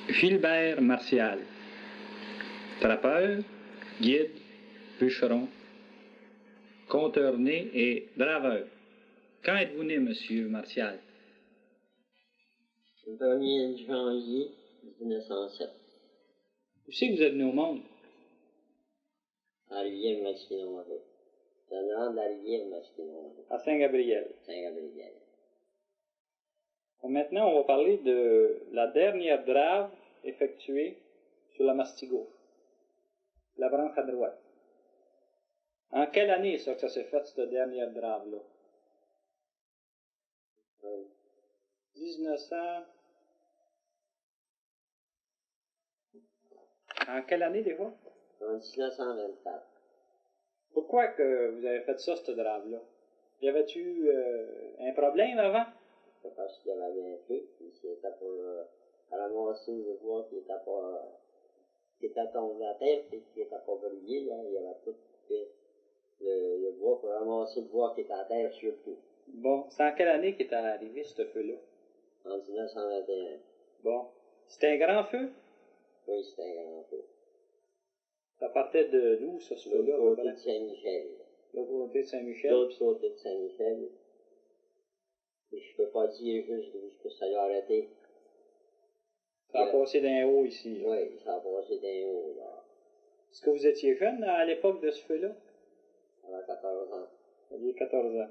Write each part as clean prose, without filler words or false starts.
Gilbert Martial. Trappeur, guide, bûcheron, conteur né et draveur. Quand êtes-vous né, monsieur Martial? Le 1er janvier 1907. Où c'est que vous êtes venu au monde? À la rivière Masquinon. C'est le nom de la rivière Masquinon. À Saint-Gabriel. Saint-Gabriel. Maintenant, on va parler de la dernière drave effectuée sur la Mastigo, la branche à droite. En quelle année ça que ça s'est fait, cette dernière drave-là? 1900... En quelle année, des fois? En 1924. Pourquoi que vous avez fait ça, cette drave-là? Y avait-tu un problème avant? C'est parce qu'il y avait un feu, puis c'était pour ramasser le bois qui était tombé à terre, puis qui n'était pas brûlé, là. Il y avait tout le bois pour ramasser le bois qui était à terre surtout. Bon, c'est en quelle année qu'est arrivé ce feu-là? En 1921. Bon. C'était un grand feu? Oui, c'était un grand feu. Ça partait de d'où, ça, ce feu-là? L'autre côté de Saint-Michel. L'autre côté de Saint-Michel? L'autre côté de Saint-Michel. Et je peux pas dire juste d'où que ça a arrêté. Ça a passé d'un haut ici. Là. Oui, ça a passé d'un haut, là. Est-ce que vous étiez jeune à l'époque de ce feu-là? J'avais 14 ans. Vous aviez 14 ans.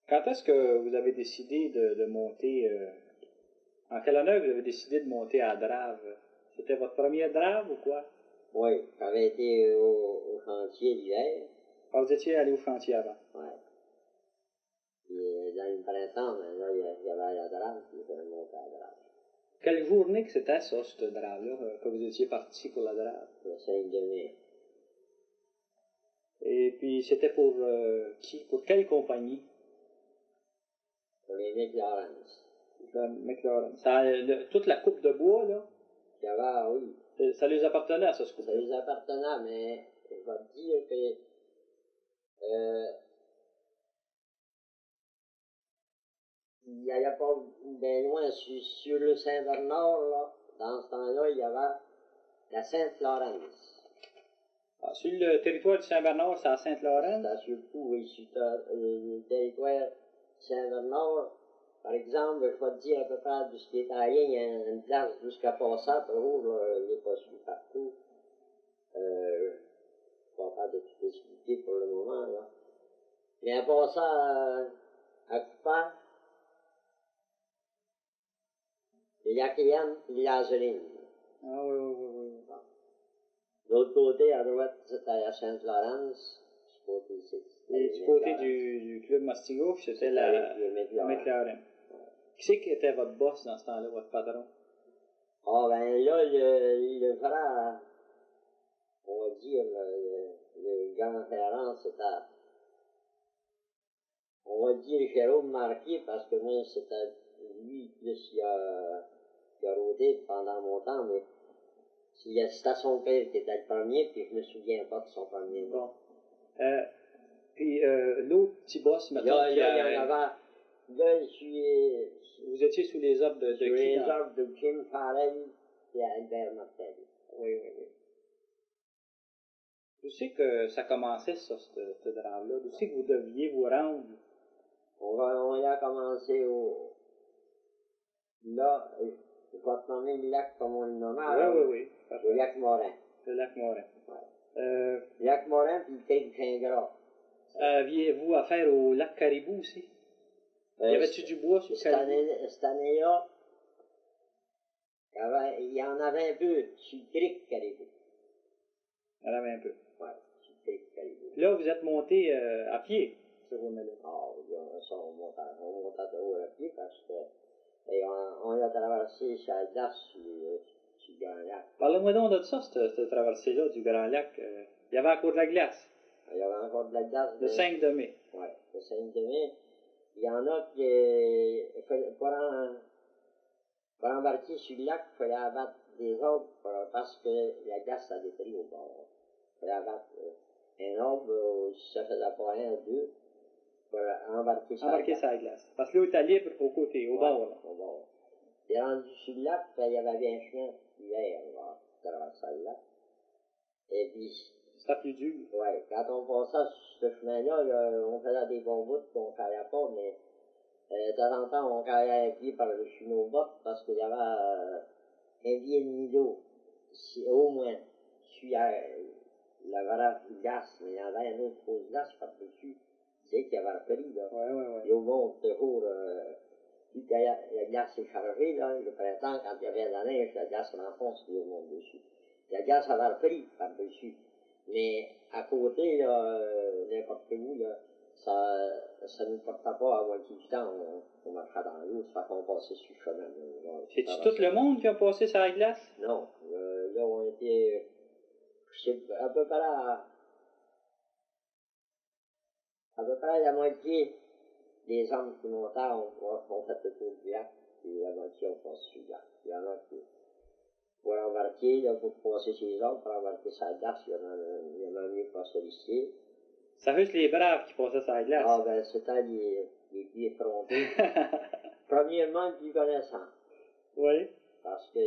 Quand est-ce que vous avez décidé de monter... en quelle année vous avez décidé de monter à drave? C'était votre première drave ou quoi? Oui, j'avais été au chantier l'hiver. Ah, vous étiez allé au chantier avant? Oui. Puis dans le printemps, ben, là, il y avait la drave, puis j'avais monté à la drave. Quelle journée que c'était ça, cette drave-là, que vous étiez parti pour la drave? Le 5 de mai. Et puis c'était pour qui? Pour quelle compagnie? Pour les McLaren. La McLaren. Ça, toute la coupe de bois, là? Il y avait, oui. Ça les appartenait à ça, ce coupe. Ça les appartenait, mais je vais te dire que il n'y avait pas bien loin sur le Saint-Bernard, là. Dans ce temps-là, il y avait la Sainte-Laurence. Ah, sur le territoire de Saint-Bernard, c'est à Sainte-Laurence? C'est surtout, oui, sur le territoire de Saint-Bernard. Par exemple, je vais te dire à peu près de ce qui est taillé, il y a une place jusqu'à Passat, il n'est pas su partout. Je ne vais pas faire de tout expliquer pour le moment, là. Mais à Passat, à Coupin, il y a Kian, il y a Azeline. Ah oui, oui, oui, oui. L'autre côté, à droite, c'était à Sainte-Laurence. Et du côté du club Mastigo, c'était la McLaren. Qui c'est qui était votre boss dans ce temps-là, votre patron? Ah, ben là, le frère, on va dire, le grand parent, c'était, on va dire Jérôme Marquis, parce que moi, c'était lui, plus qui a rôdé pendant mon temps, mais c'était son père qui était le premier, puis je me souviens pas de son premier nom. Bon. Puis l'autre petit boss, maintenant, là, il y en avait, là, vous étiez sous les ordres de qui? Sous les ordres de Jim Farrell et Albert Martel. Oui, oui, oui. Je sais que ça commençait, ça, cette drame-là. Je sais que vous deviez vous rendre. On y a commencé là, je vais te nommer le lac comme on le nommait. Oui, oui, oui. Le lac Morin. Le lac Morin. Ouais. Le lac Morin puis le Cric Gingras. Aviez-vous affaire au lac Caribou aussi? Y avait-tu du bois sur Caribou? Cette année-là, il y en avait un peu sur le Cric Caribou. Il y en avait un peu. Oui, sur le Cric Caribou. Là, vous êtes monté à pied, ce journée-là. Ah, ça, on monte à pied parce que on a traversé sa glace sur le Grand Lac. Parlez-moi donc de ça, cette traversée-là du Grand Lac. Il y avait encore de la glace. Il y avait encore de la glace. Le 5 de mai. Oui, le 5 de mai. Il y en a qui, pour embarquer sur le lac, il fallait abattre des arbres parce que la glace a détruit au bord. Il fallait abattre un arbre, si ça faisait pas un ou deux, pour embarquer sur la glace. Parce que l'eau était libre au côté, au bord. Là. Au bord. T'es rendu sur le lac, il y avait bien un chemin hier, là, traversant le lac. Et puis, C'était plus dur. ouais, quand on passait sur ce chemin-là, là, on faisait des bons bouts qu'on ne caillait pas, mais de temps en temps, on caillait un pied par-dessus nos bottes parce qu'il y avait un pied et demi d'eau, au moins, sur la vraie glace, mais il y avait un autre grosse glace par-dessus, tu sais, qui avait repris, là. Ouais. L'eau monte toujours, puis quand la glace est chargée, là, le printemps, quand il y avait de la neige, la glace renfonce, puis l'eau monte dessus. La glace avait repris par-dessus. Mais à côté, là, n'importe où, là, ça ne portait pas à moitié du temps, on marchait dans l'eau, ça fait qu'on passait sur le chemin. C'est-tu tout le monde qui a passé sur la glace? Non, là, on était, je sais, à peu près la moitié des hommes qui montaient ont fait le tour du lac, et la moitié ont passé sur le lac. Il y en a qui, pour embarquer, là, pour passer chez les autres, pour embarquer sur la glace, il y en a mieux pas sollicité. C'est juste les braves qui passaient sur la glace. Ah, ben, c'était les pieds effrontés. Premièrement, le plus connaissant. Oui. Parce que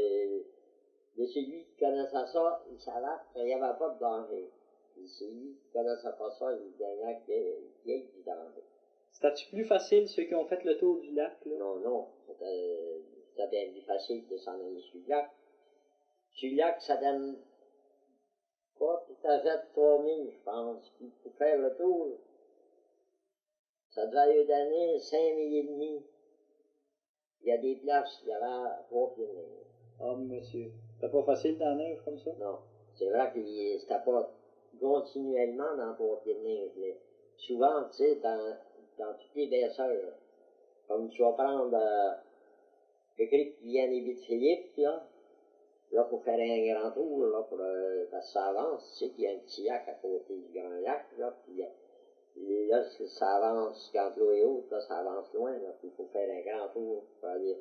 celui qui connaissait ça, il savait qu'il n'y avait pas de danger. Et celui qui connaissait pas ça, il gagnait qu'il y ait du danger. C'était-tu plus facile ceux qui ont fait le tour du lac, là? Non, c'était bien plus facile de s'en aller sur le lac. Sur le lac, ça donne pas tout à fait 3000, je pense. Puis pour faire le tour, ça devait lui donner 5000 et demi. Il y a des places, il y avait 3 pieds de neige. Oh, monsieur. C'était pas facile dans la neige comme ça? Non. C'est vrai que c'était pas continuellement dans 3 pieds de neige, mais souvent, tu sais, dans toutes les baisseurs, comme tu vas prendre le cric qui vient des Vides-Philippe, là, pour faire un grand tour, là, parce que ça avance, tu sais qu'il y a un petit lac à côté du grand lac, là, puis là, ça avance, quand l'eau est haute, là, ça avance loin, là, puis il faut faire un grand tour pour aller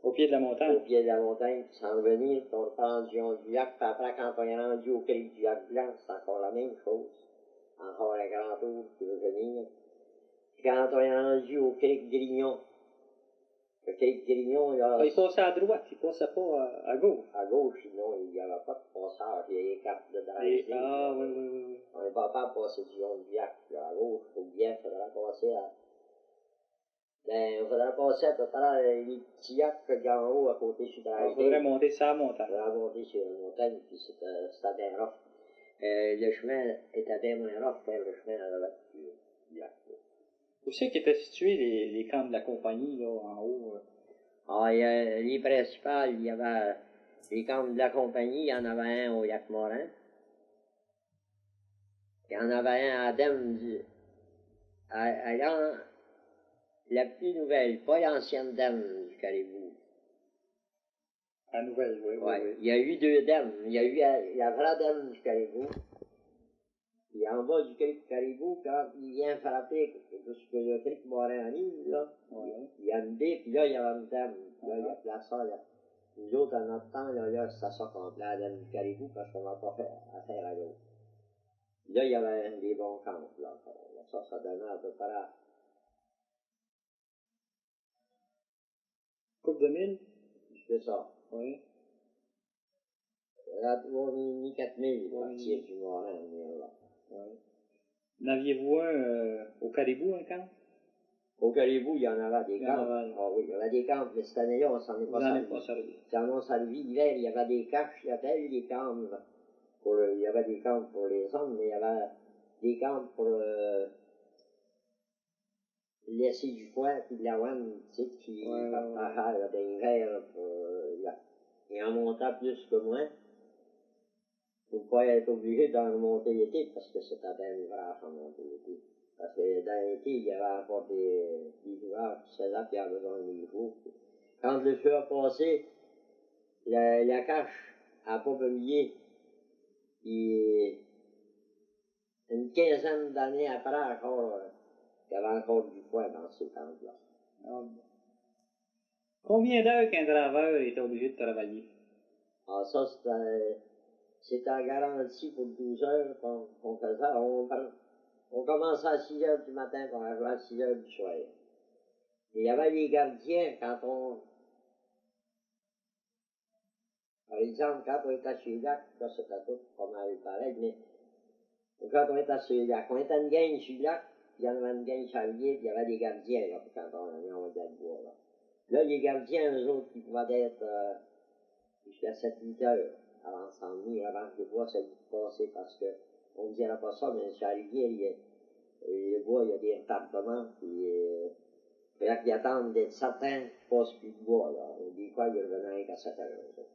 Au pied de la au montagne? pied de la montagne, puis s'en revenir, puis on reprend du long du lac, puis après, quand on est rendu au cric du lac blanc, c'est encore la même chose. Encore un grand tour, puis revenir. Puis quand on est rendu au cric Grignon, le cric Grignon, là... Ah, il passait à droite, il passait pas à gauche. À gauche, non, il n'y avait pas de passage, il y a les cartes de dressing. Ah, oui. On n'est pas capable de passer du long du lac, là, à gauche, ou bien, il faudra passer à... Ben, il faudra passer à peu près les petits lacs qu'il y a en haut, à côté sur la Il faudrait monter sur la Il montagne. faudra monter sur la montagne, puis c'était bien rough. Le chemin était bien moins rough que le chemin à droite du lac. Où c'est qu'étaient situés les camps de la compagnie, là, en haut? Ah, les principales, il y avait les camps de la compagnie, il y en avait un au lac Morin. Il y en avait un à Dème la plus nouvelle, pas l'ancienne Dème du Caribou. À Nouvelle, oui. Il y a eu 2 Dèmes. Il y a eu la vraie Dème du Caribou. Et en bas du cric Caribou, quand il vient frapper jusque le cric Morin arrive, là, il y a une baie, puis là, il y a une dame. Là, il y a place ça, là. Nous autres, à notre temps, là, c'était ça qu'on appelait la dame du Caribou, parce qu'on n'a pas fait affaire à l'autre. Là, il y avait des bons camps, là. Ça donnait à peu près... Coupe de mille? C'est ça. Oui. Là, on a mis 4000 partir du Morin, là. Oui. N'aviez-vous un au Caribou, un camp? Au Caribou, il y en avait des camps. Ah oui, il y en avait des camps, mais cette année-là, on s'en est pas servi. Quand on s'en servi l'hiver, il y avait des caches, il y avait eu des camps. Il y avait des camps pour les hommes, mais il y avait des camps pour laisser du foin puis de la laine, tu sais, qui partageaient l'hiver. Il en montait plus que moi. Pour pas être obligé d'en remonter l'été, parce que c'était bien ouvrage à monter l'été. Parce que dans l'été, il y avait encore des ouvrages qui se faisaient, puis il y avait besoin des jours. Quand le feu a passé, la cache n'a pas brûlé. Puis, une quinzaine d'années après, encore, il y avait encore du foin dans ces camps-là. Ah, bon. Combien d'heures qu'un draveur était obligé de travailler? Ah, ça, c'était garanti pour 12 heures qu'on faisait. On commençait à 6 heures du matin, on arrivait à 6 heures du soir. Et il y avait les gardiens, quand exemple, quand on était sur le lac, là, c'était tout pas mal pareil, mais quand on était sur le lac, on était une gang sur le lac, il y en avait une gang charlier, puis il y avait des gardiens, là, quand on était le bois, là. Là, les gardiens, eux autres, ils pouvaient être jusqu'à 7-8 heures avant de s'en venir, avant que le bois se passer, parce que on ne dirait pas ça, mais le charlier, le bois, il y a des retardements, puis il fallait qu'ils attendent d'être certains qu'ils passent plus de bois, là. Des fois, ils revenaient qu'à 7 heures, par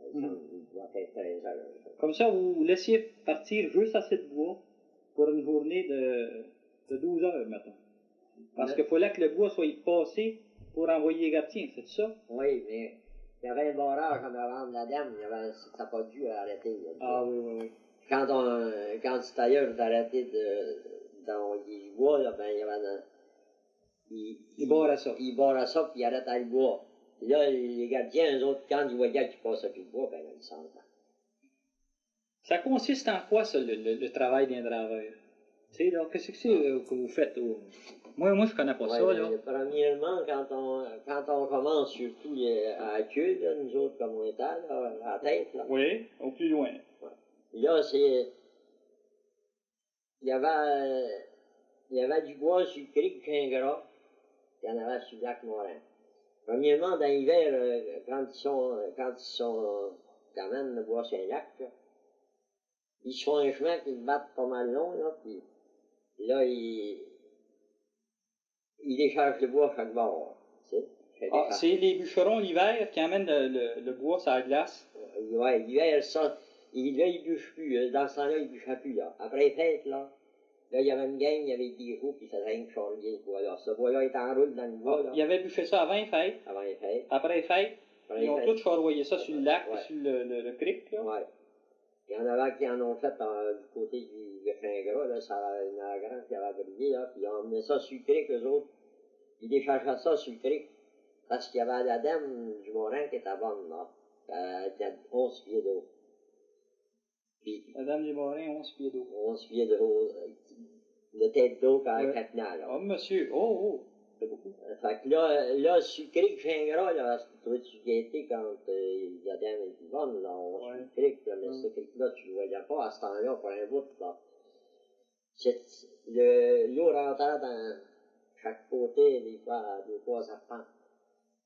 exemple, il doit être 13 heures. Comme ça, vous laissiez partir juste assez de bois pour une journée de 12 heures, mettons. Parce qu'il fallait que le bois soit passé pour envoyer les gardiens, c'est ça? Oui, mais il y avait un barrage en avant de la dame, ça n'a pas dû arrêter. Ah oui, oui, oui. Quand le tailleur est arrêté d'envoyer du bois, là, ben, il y avait Il barrait ça. Il barrait ça, puis il arrêtait le bois. Puis là, les gardiens, eux autres, quand ils voyaient qu'il passait plus de bois, ben, ils s'en allaient. Ça consiste en quoi, ça, le travail d'un draveur? Tu sais, là, qu'est-ce que c'est que vous faites? Moi, je connais pas ça, là. Premièrement, quand on commence, surtout à la queue, là, nous autres, comme on était, là, à la tête, là. Oui, au plus loin. Ouais. Là, il y avait du bois sur le cric Gingras, il y en avait sur le lac Morin. Premièrement, dans l'hiver, quand ils amènent le bois sur un lac, là, ils se font un chemin qu'ils battent pas mal long, là, puis là, ils déchargent le bois chaque bord, tu sais. Ah, c'est les bûcherons l'hiver qui amènent le bois sur la glace? Ouais, l'hiver, ça, là, ils bûchent plus, dans ce temps-là, ils bûchaient plus, là. Après les fêtes, là, il y avait une gang, il y avait des roues, puis ça faisait rien que charrier ce bois-là. Ce bois-là est en roule dans le bois, là. Ils avaient bûché ça avant les fêtes? Avant les fêtes. Après les fêtes? Ils ont tous charroyé ça sur le lac, ouais. sur le cric, là? Ouais. Il y en avait qui en ont fait du côté du Gingras, là, ça avait une grande qui avait brillé, là, puis ils ont emmené ça sur le cric, eux autres. Ils déchargeaient ça sur le cric, parce qu'il y avait la dame du Morin qui était bonne, là. Elle était 11 pieds d'eau. Puis, la dame du Morin, 11 pieds d'eau. 11 pieds d'eau, de tête d'eau quand elle était là. Oh, monsieur, oh, c'est beaucoup. Fait que là, sur le cric Gingras, là, tu y étais quand la dame était bonne, là, on sur le cric, là, mais ce cric-là, tu le voyais pas à ce temps-là, pour un bout, là. L'eau rentrait dans chaque côté, des fois, ça prend.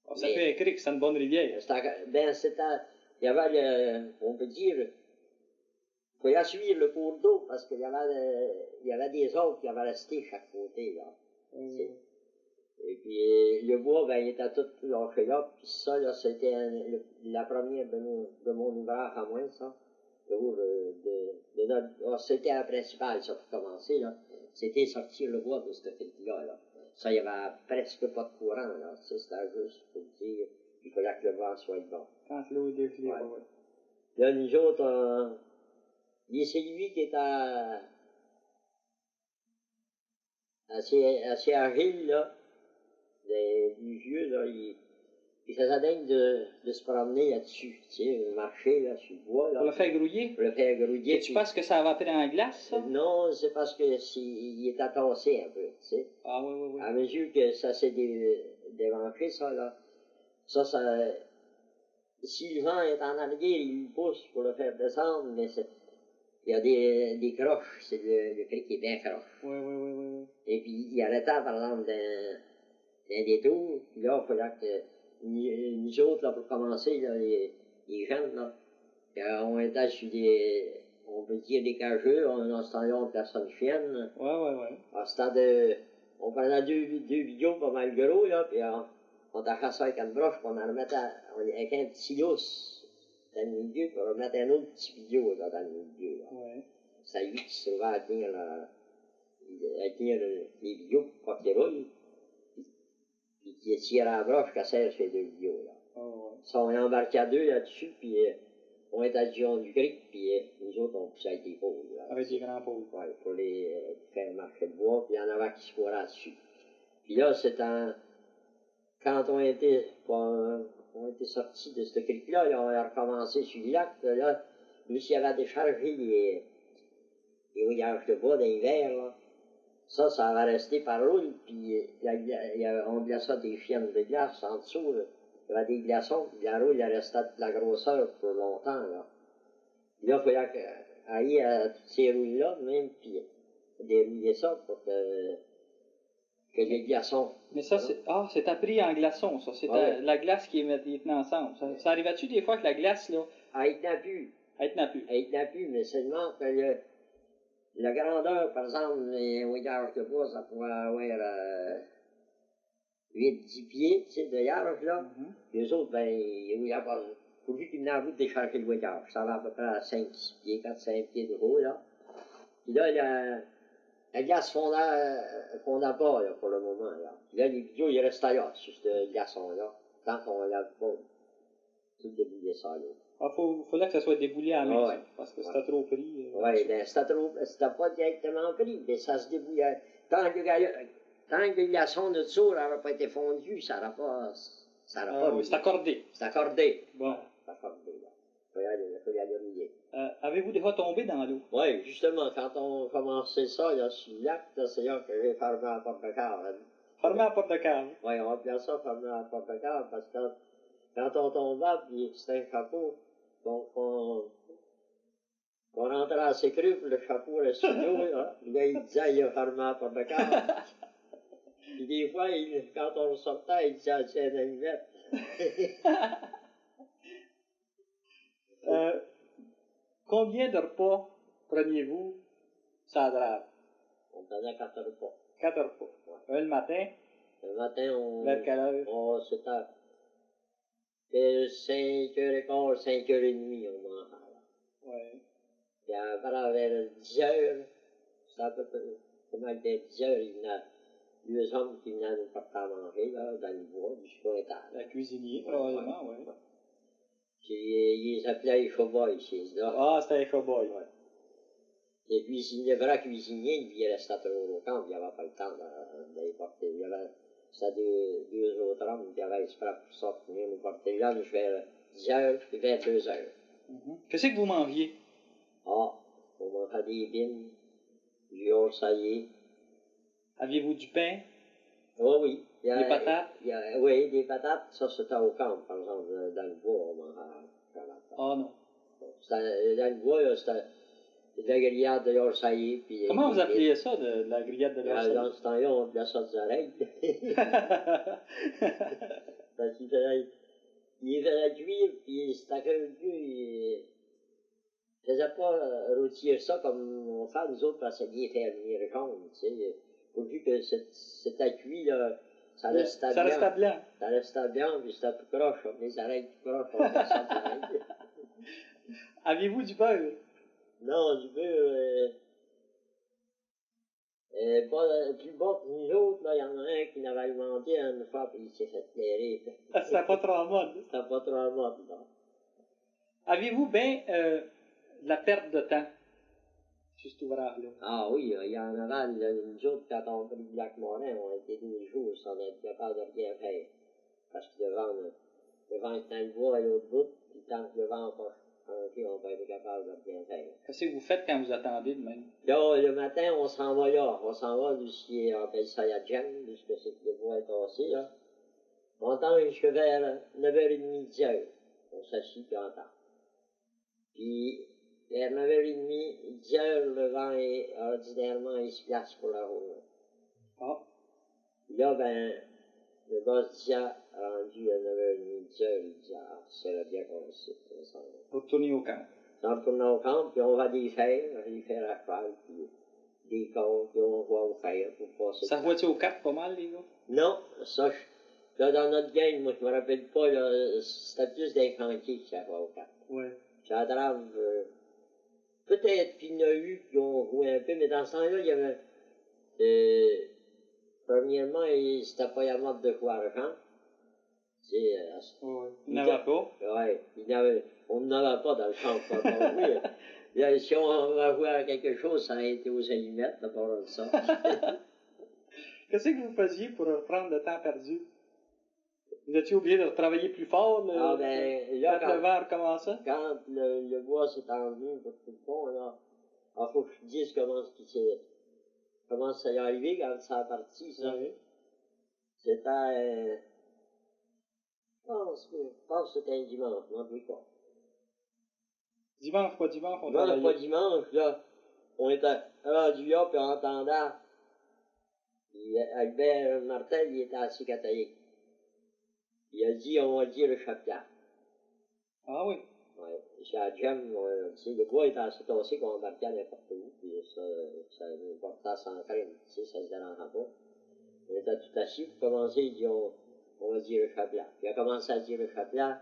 Oh, ça fait un cric, c'est une bonne rivière. Il y avait on peut dire, il fallait suivre le cours d'eau, parce qu'il y avait des autres qui avaient resté chaque côté, là. Et puis, le bois, ben, il était tout lâché là, puis ça, là, c'était la première de mon ouvrage à moi, ça. C'était la principale, ça, pour commencer, là. C'était sortir le bois de ce cric-là, là. Ça, il y avait presque pas de courant, là. C'était juste pour dire, il fallait que le vent soit bon. Quand l'eau est dégelée, ouais. Là, nous autres, c'est lui qui était assez agile, là. Du vieux, là, il faisait dingue de se promener là-dessus, tu sais, marcher, là, sur le bois, là. Pour le faire grouiller? Pour le faire grouiller. Tu penses que ça va rentrer en glace, ça? Non, c'est parce que il est tassé un peu, tu sais. Ah oui. À mesure que ça s'est dévenché, ça, là, si le vent est en arrière, il pousse pour le faire descendre, mais il y a des croches, c'est le cric qui est bien croche. Oui. Et puis, il arrêtait, par exemple, d'un détour, puis là, il fallait que nous autres, là, pour commencer, là, les jeunes, là, on était sur on peut dire des cageux, dans ce temps-là, on personne chienne. Ouais. On prenait deux vidéos pas mal gros, là, puis on tachait ça avec une broche, puis on en remettait avec un petit lousse dans le milieu, puis on remettait un autre petit vidéo, là, dans le milieu, là. Ouais. Ça lui qui se trouvait à tenir les vidéos pour pas qu'ils roulent. Puis qui tire à la broche qui sert ces deux vidéos, là. Oh, ouais. Ça, on est embarqué à deux là-dessus, puis on est à Dijon du Cric, puis nous autres, on poussait avec des pôles. Avec des grands pôles. Oui, pour les faire marcher le bois, puis il y en avait qui se couraient dessus. Puis là, quand on était sortis de ce cric-là, on a recommencé sur le lac, là, lui, s'il avait déchargé les rouillages de bois d'hiver, là, ça avait resté par roule, puis on glaçait des chiennes de glace en dessous, là. il y avait des glaçons, puis la roue, il restait de la grosseur pour longtemps, là. Puis là, il fallait aller à toutes ces rouilles-là, même, puis dérouiller ça pour que les glaçons. Mais ça, c'est appris en glaçon, ça. C'est la glace qui est tenue ensemble. Ça arrive-tu des fois que la glace, là. Elle tenait plus. Elle tenait plus. Elle tenait plus, mais seulement que la grandeur, par exemple, les hauteur de bois, ça pouvait avoir 8-10 pieds, tu sais, de large, là. Puis eux autres, ben, il n'y a pas. Pourvu qu'ils venaient à bout de décharger le hauteur. Ça va à peu près à 5-6 pieds, 4-5 pieds de haut, là. Puis là, la glace fondait pas, là, pour le moment, là. Puis là, les bijoux, ils restaient là, sur ce glaçon-là. Tant qu'on l'avait pas tout débouillé ça, là. Ah, fallait que ça soit déboulé à la main, ouais, parce que c'était trop pris. Oui, ben, c'était pas directement pris, mais ça se débouillait. Tant que le glaçon de dessous n'aurait pas été fondu, ça n'aurait pas. C'est accordé. C'est accordé. Bon. C'est accordé, là. Il fallait aller rouiller. Avez-vous déjà tombé dans l'eau? Oui, justement, quand on commençait ça, là, sur le lac, c'est là que j'ai fermé la porte de cave. Fermé la porte de cave? Oui, on appelait ça fermer la porte de cave, parce que quand on tombait, puis c'était un chapeau, donc on rentrait à ses crues, puis le chapeau restait sur l'eau, là. Là, il disait, il a fermé la porte de cave. Puis des fois, quand on le sortait, il disait, tiens, une allumette. Combien de repas preniez-vous ça drave? On prenait 4 repas. 4 repas. Ouais. Un le matin? Le matin, vers quelle heure? C'était 5h15, 5h30, on mangeait. Oui. Puis après, vers 10h, c'était à peu près, comment dire, 10h, il venait, deux hommes qui venaient nous porter à manger, là, dans le bois, jusqu'au étage. Un cuisinier, probablement, oui. Ouais. Puis, ils appelaient les cow-boys, ces là. Ah, c'était un cow-boy. Ouais. Les vrais cuisiniers, lui, il restait toujours au camp, il n'y avait pas le temps de les porter. C'était deux autres hommes qui avaient exprès pour ça, pour venir nous porter là, vers 10h, puis vers 2h. Qu'est-ce que vous mangiez? Ah, on mangeait des bines, du orsaillé. Aviez-vous du pain? Oh, oui. Des patates? Oui, des patates, ça c'était au camp, par exemple, dans le bois, on mangeait des patates. Ah non. Dans le bois, c'était de la grillade de l'orsaillé. Comment vous appeliez ça, de la grillade de l'orsaillé? Dans ce temps-là, on appelait ça des oreilles. Parce qu'il faisait cuire, puis c'était que il faisait pas rôtir ça comme on fait nous autres, parce que bien faire venir jaune, tu sais. Pourvu que c'était cuit, là, ça restait blanc. Ça restait blanc, puis c'était tout croche, comme les oreilles tout croche, on fait ça des oreilles. Aviez-vous du beurre? Non, du beurre, plus bas que nous autres, là, il y en a un qui n'avait demandé une fois, puis il s'est fait clairer. C'était pas trop en mode. C'était pas trop en mode, là. Avez-vous bien de la perte de temps sur cet ouvrage-là? Ah oui, il y en avait, nous autres, quand on a pris le lac Morin, on a été 2 jours sans être capable de rien faire. Parce que le vent est dans le bois à l'autre bout, puis tant que le vent n'a pas changé, on va être capable de rien faire. Qu'est-ce que vous faites quand vous attendez de même? Là, le matin, on s'en va là. On s'en va jusqu'à, on appelle ça la jam, jusqu'à ce que le bois est tassé, là. On attend jusqu'à vers 9h30, 10h. On s'assit puis on attend. Puis, vers 9h30, 10h, le vent est ordinairement, il se place pour la route. Ah. Puis là, ben, le boss disait, rendu à 9h30, 10h, il disait, ah, c'est bien qu'on sait. Pour retourner au camp. On retourne au camp, puis on va les faire à cheval, puis des comptes, puis on va les faire pour passer. Ça voit-tu au cap pas mal, les gars? Non, ça, là, dans notre gang, moi, je me rappelle pas, là, c'était plus des chantiers qui savaient au cap. Oui. Ça drave, peut-être qu'il y en a eu qui ont joué un peu, mais dans ce temps-là, il y avait, premièrement, c'était pas la mode de jouer argent. Oui, il n'avait pas. Oui, on n'avait pas dans le champ quand on jouait. Là, si on va jouer à quelque chose, ça a été aux allumettes, d'abord ça. Qu'est-ce que vous faisiez pour reprendre le temps perdu? Vous étiez obligé de travailler plus fort là, quand le vent recommençait? Quand le bois s'est envenu pour tout le fond, là, il faut que je dise comment ça y est arrivé quand ça a parti, ça. Oui. C'était, Je pense que c'était un dimanche, je m'en oublie pas. Dimanche, pas dimanche, on Non, travaillait. pas dimanche, là. On était rendu là, puis on entendait. Puis Albert Martel, il était assis catholique. Il a dit, on va dire le chapelet. Ah oui. Ouais. Chez Adjem, tu sais, le bois était assez tassé qu'on embarquait n'importe où, puis ça nous portait sans crainte, tu sais, ça se dérangeait pas. On était tout assis, pour commencer, il dit, on va dire le chapelet. Puis il a commencé à dire le chapelet.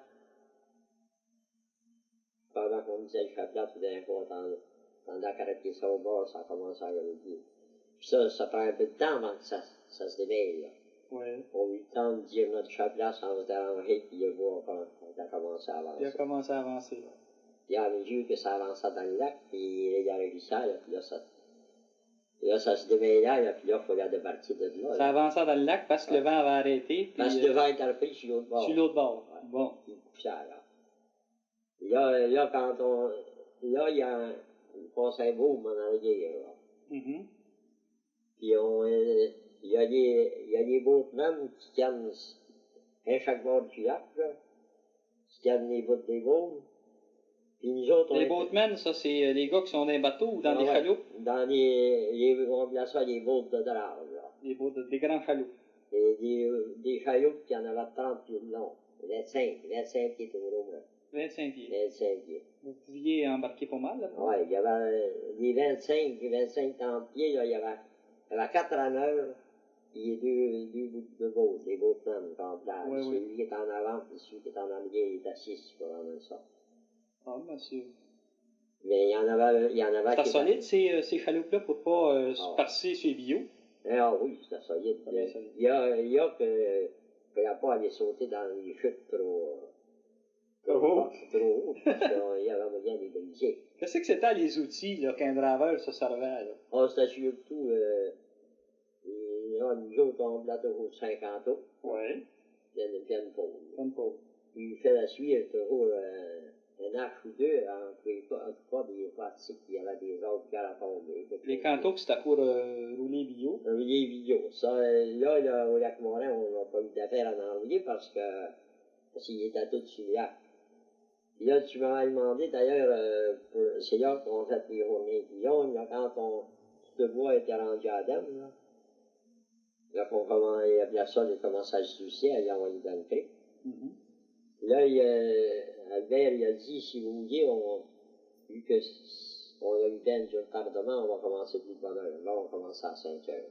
Pendant qu'on disait le chapelet, tout d'un coup, on entendait craquer ça au bord, ça a commencé à reluquer. Puis ça prend un peu de temps avant que ça se démêle, là. Oui. On a eu le temps de dire notre chapelet sans se déranger, puis le bois a commencé à avancer. Il a commencé à avancer. Puis à mesure que ça avançait dans le lac, puis il y a le glissage, puis là, ça se démêlait, puis là, il fallait débarquer de là. Ça avançait dans le lac parce que le vent avait arrêté. Puis parce que le vent était repris sur l'autre bord. Sur l'autre bord. Ouais. Bon. Il couchait, là. Là, quand on... Là, il passait un beau en arrière, là. Mm-hmm. Puis il y a des boatmen qui tiennent à chaque bord du lac, là, qui tiennent les bouts des baumes. Puis nous autres, les boatmen, ça, c'est les gars qui sont dans les bateaux ou dans des chaloupes? Dans on appelle ça des boats de drave, là. Des grands chaloupes. Et des chaloupes qui en avaient 30 pieds de long. 25 pieds tout au moins. 25 pieds. 25 pieds. Vous pouviez embarquer pas mal, là? Oui, il y avait des 25-30 pieds, là, il y avait 4 rameurs, puis deux bouts de boat, des boatmen complets. Oui, celui qui est en avant, puis celui qui est en arrière, il est assis pour en ça. Ah, monsieur. Mais il y en avait c'était solide, ces chaloupes-là, pour pas se passer sur les bio. Ah oui, c'était solide. Il y a que il n'y a pas à aller sauter dans les chutes trop haut, parce qu'il y avait moyen de les briser. Qu'est-ce que c'était les outils là, qu'un draveur se servait? Là? Oh, c'était surtout, nous autres, on l'a toujours 50 eaux. Oui. Pleine pôle. Pleine pôle. Puis il fait la suite toujours un arche ou deux, en tout cas des pratiques, il y avait des autres qui allaient tomber. Les cantos, c'était pour rouler bio. Rouler bio. Ça, là, au lac Morin, on n'a pas eu d'affaire à en rouler parce qu'il était tout sur le lac. Puis là, tu m'avais demandé, d'ailleurs, c'est là qu'on fait les journées de Lyon, là, quand tout le bois était rendu à Adam, là. Là, après ça, il a commencé à se soucier, à y envoyer dans le cric. Là, Albert, il a dit, si vous vouliez, vu qu'on a eu bien du retardement, on va commencer plus de bonne heure. Là, on commence à 5 heures.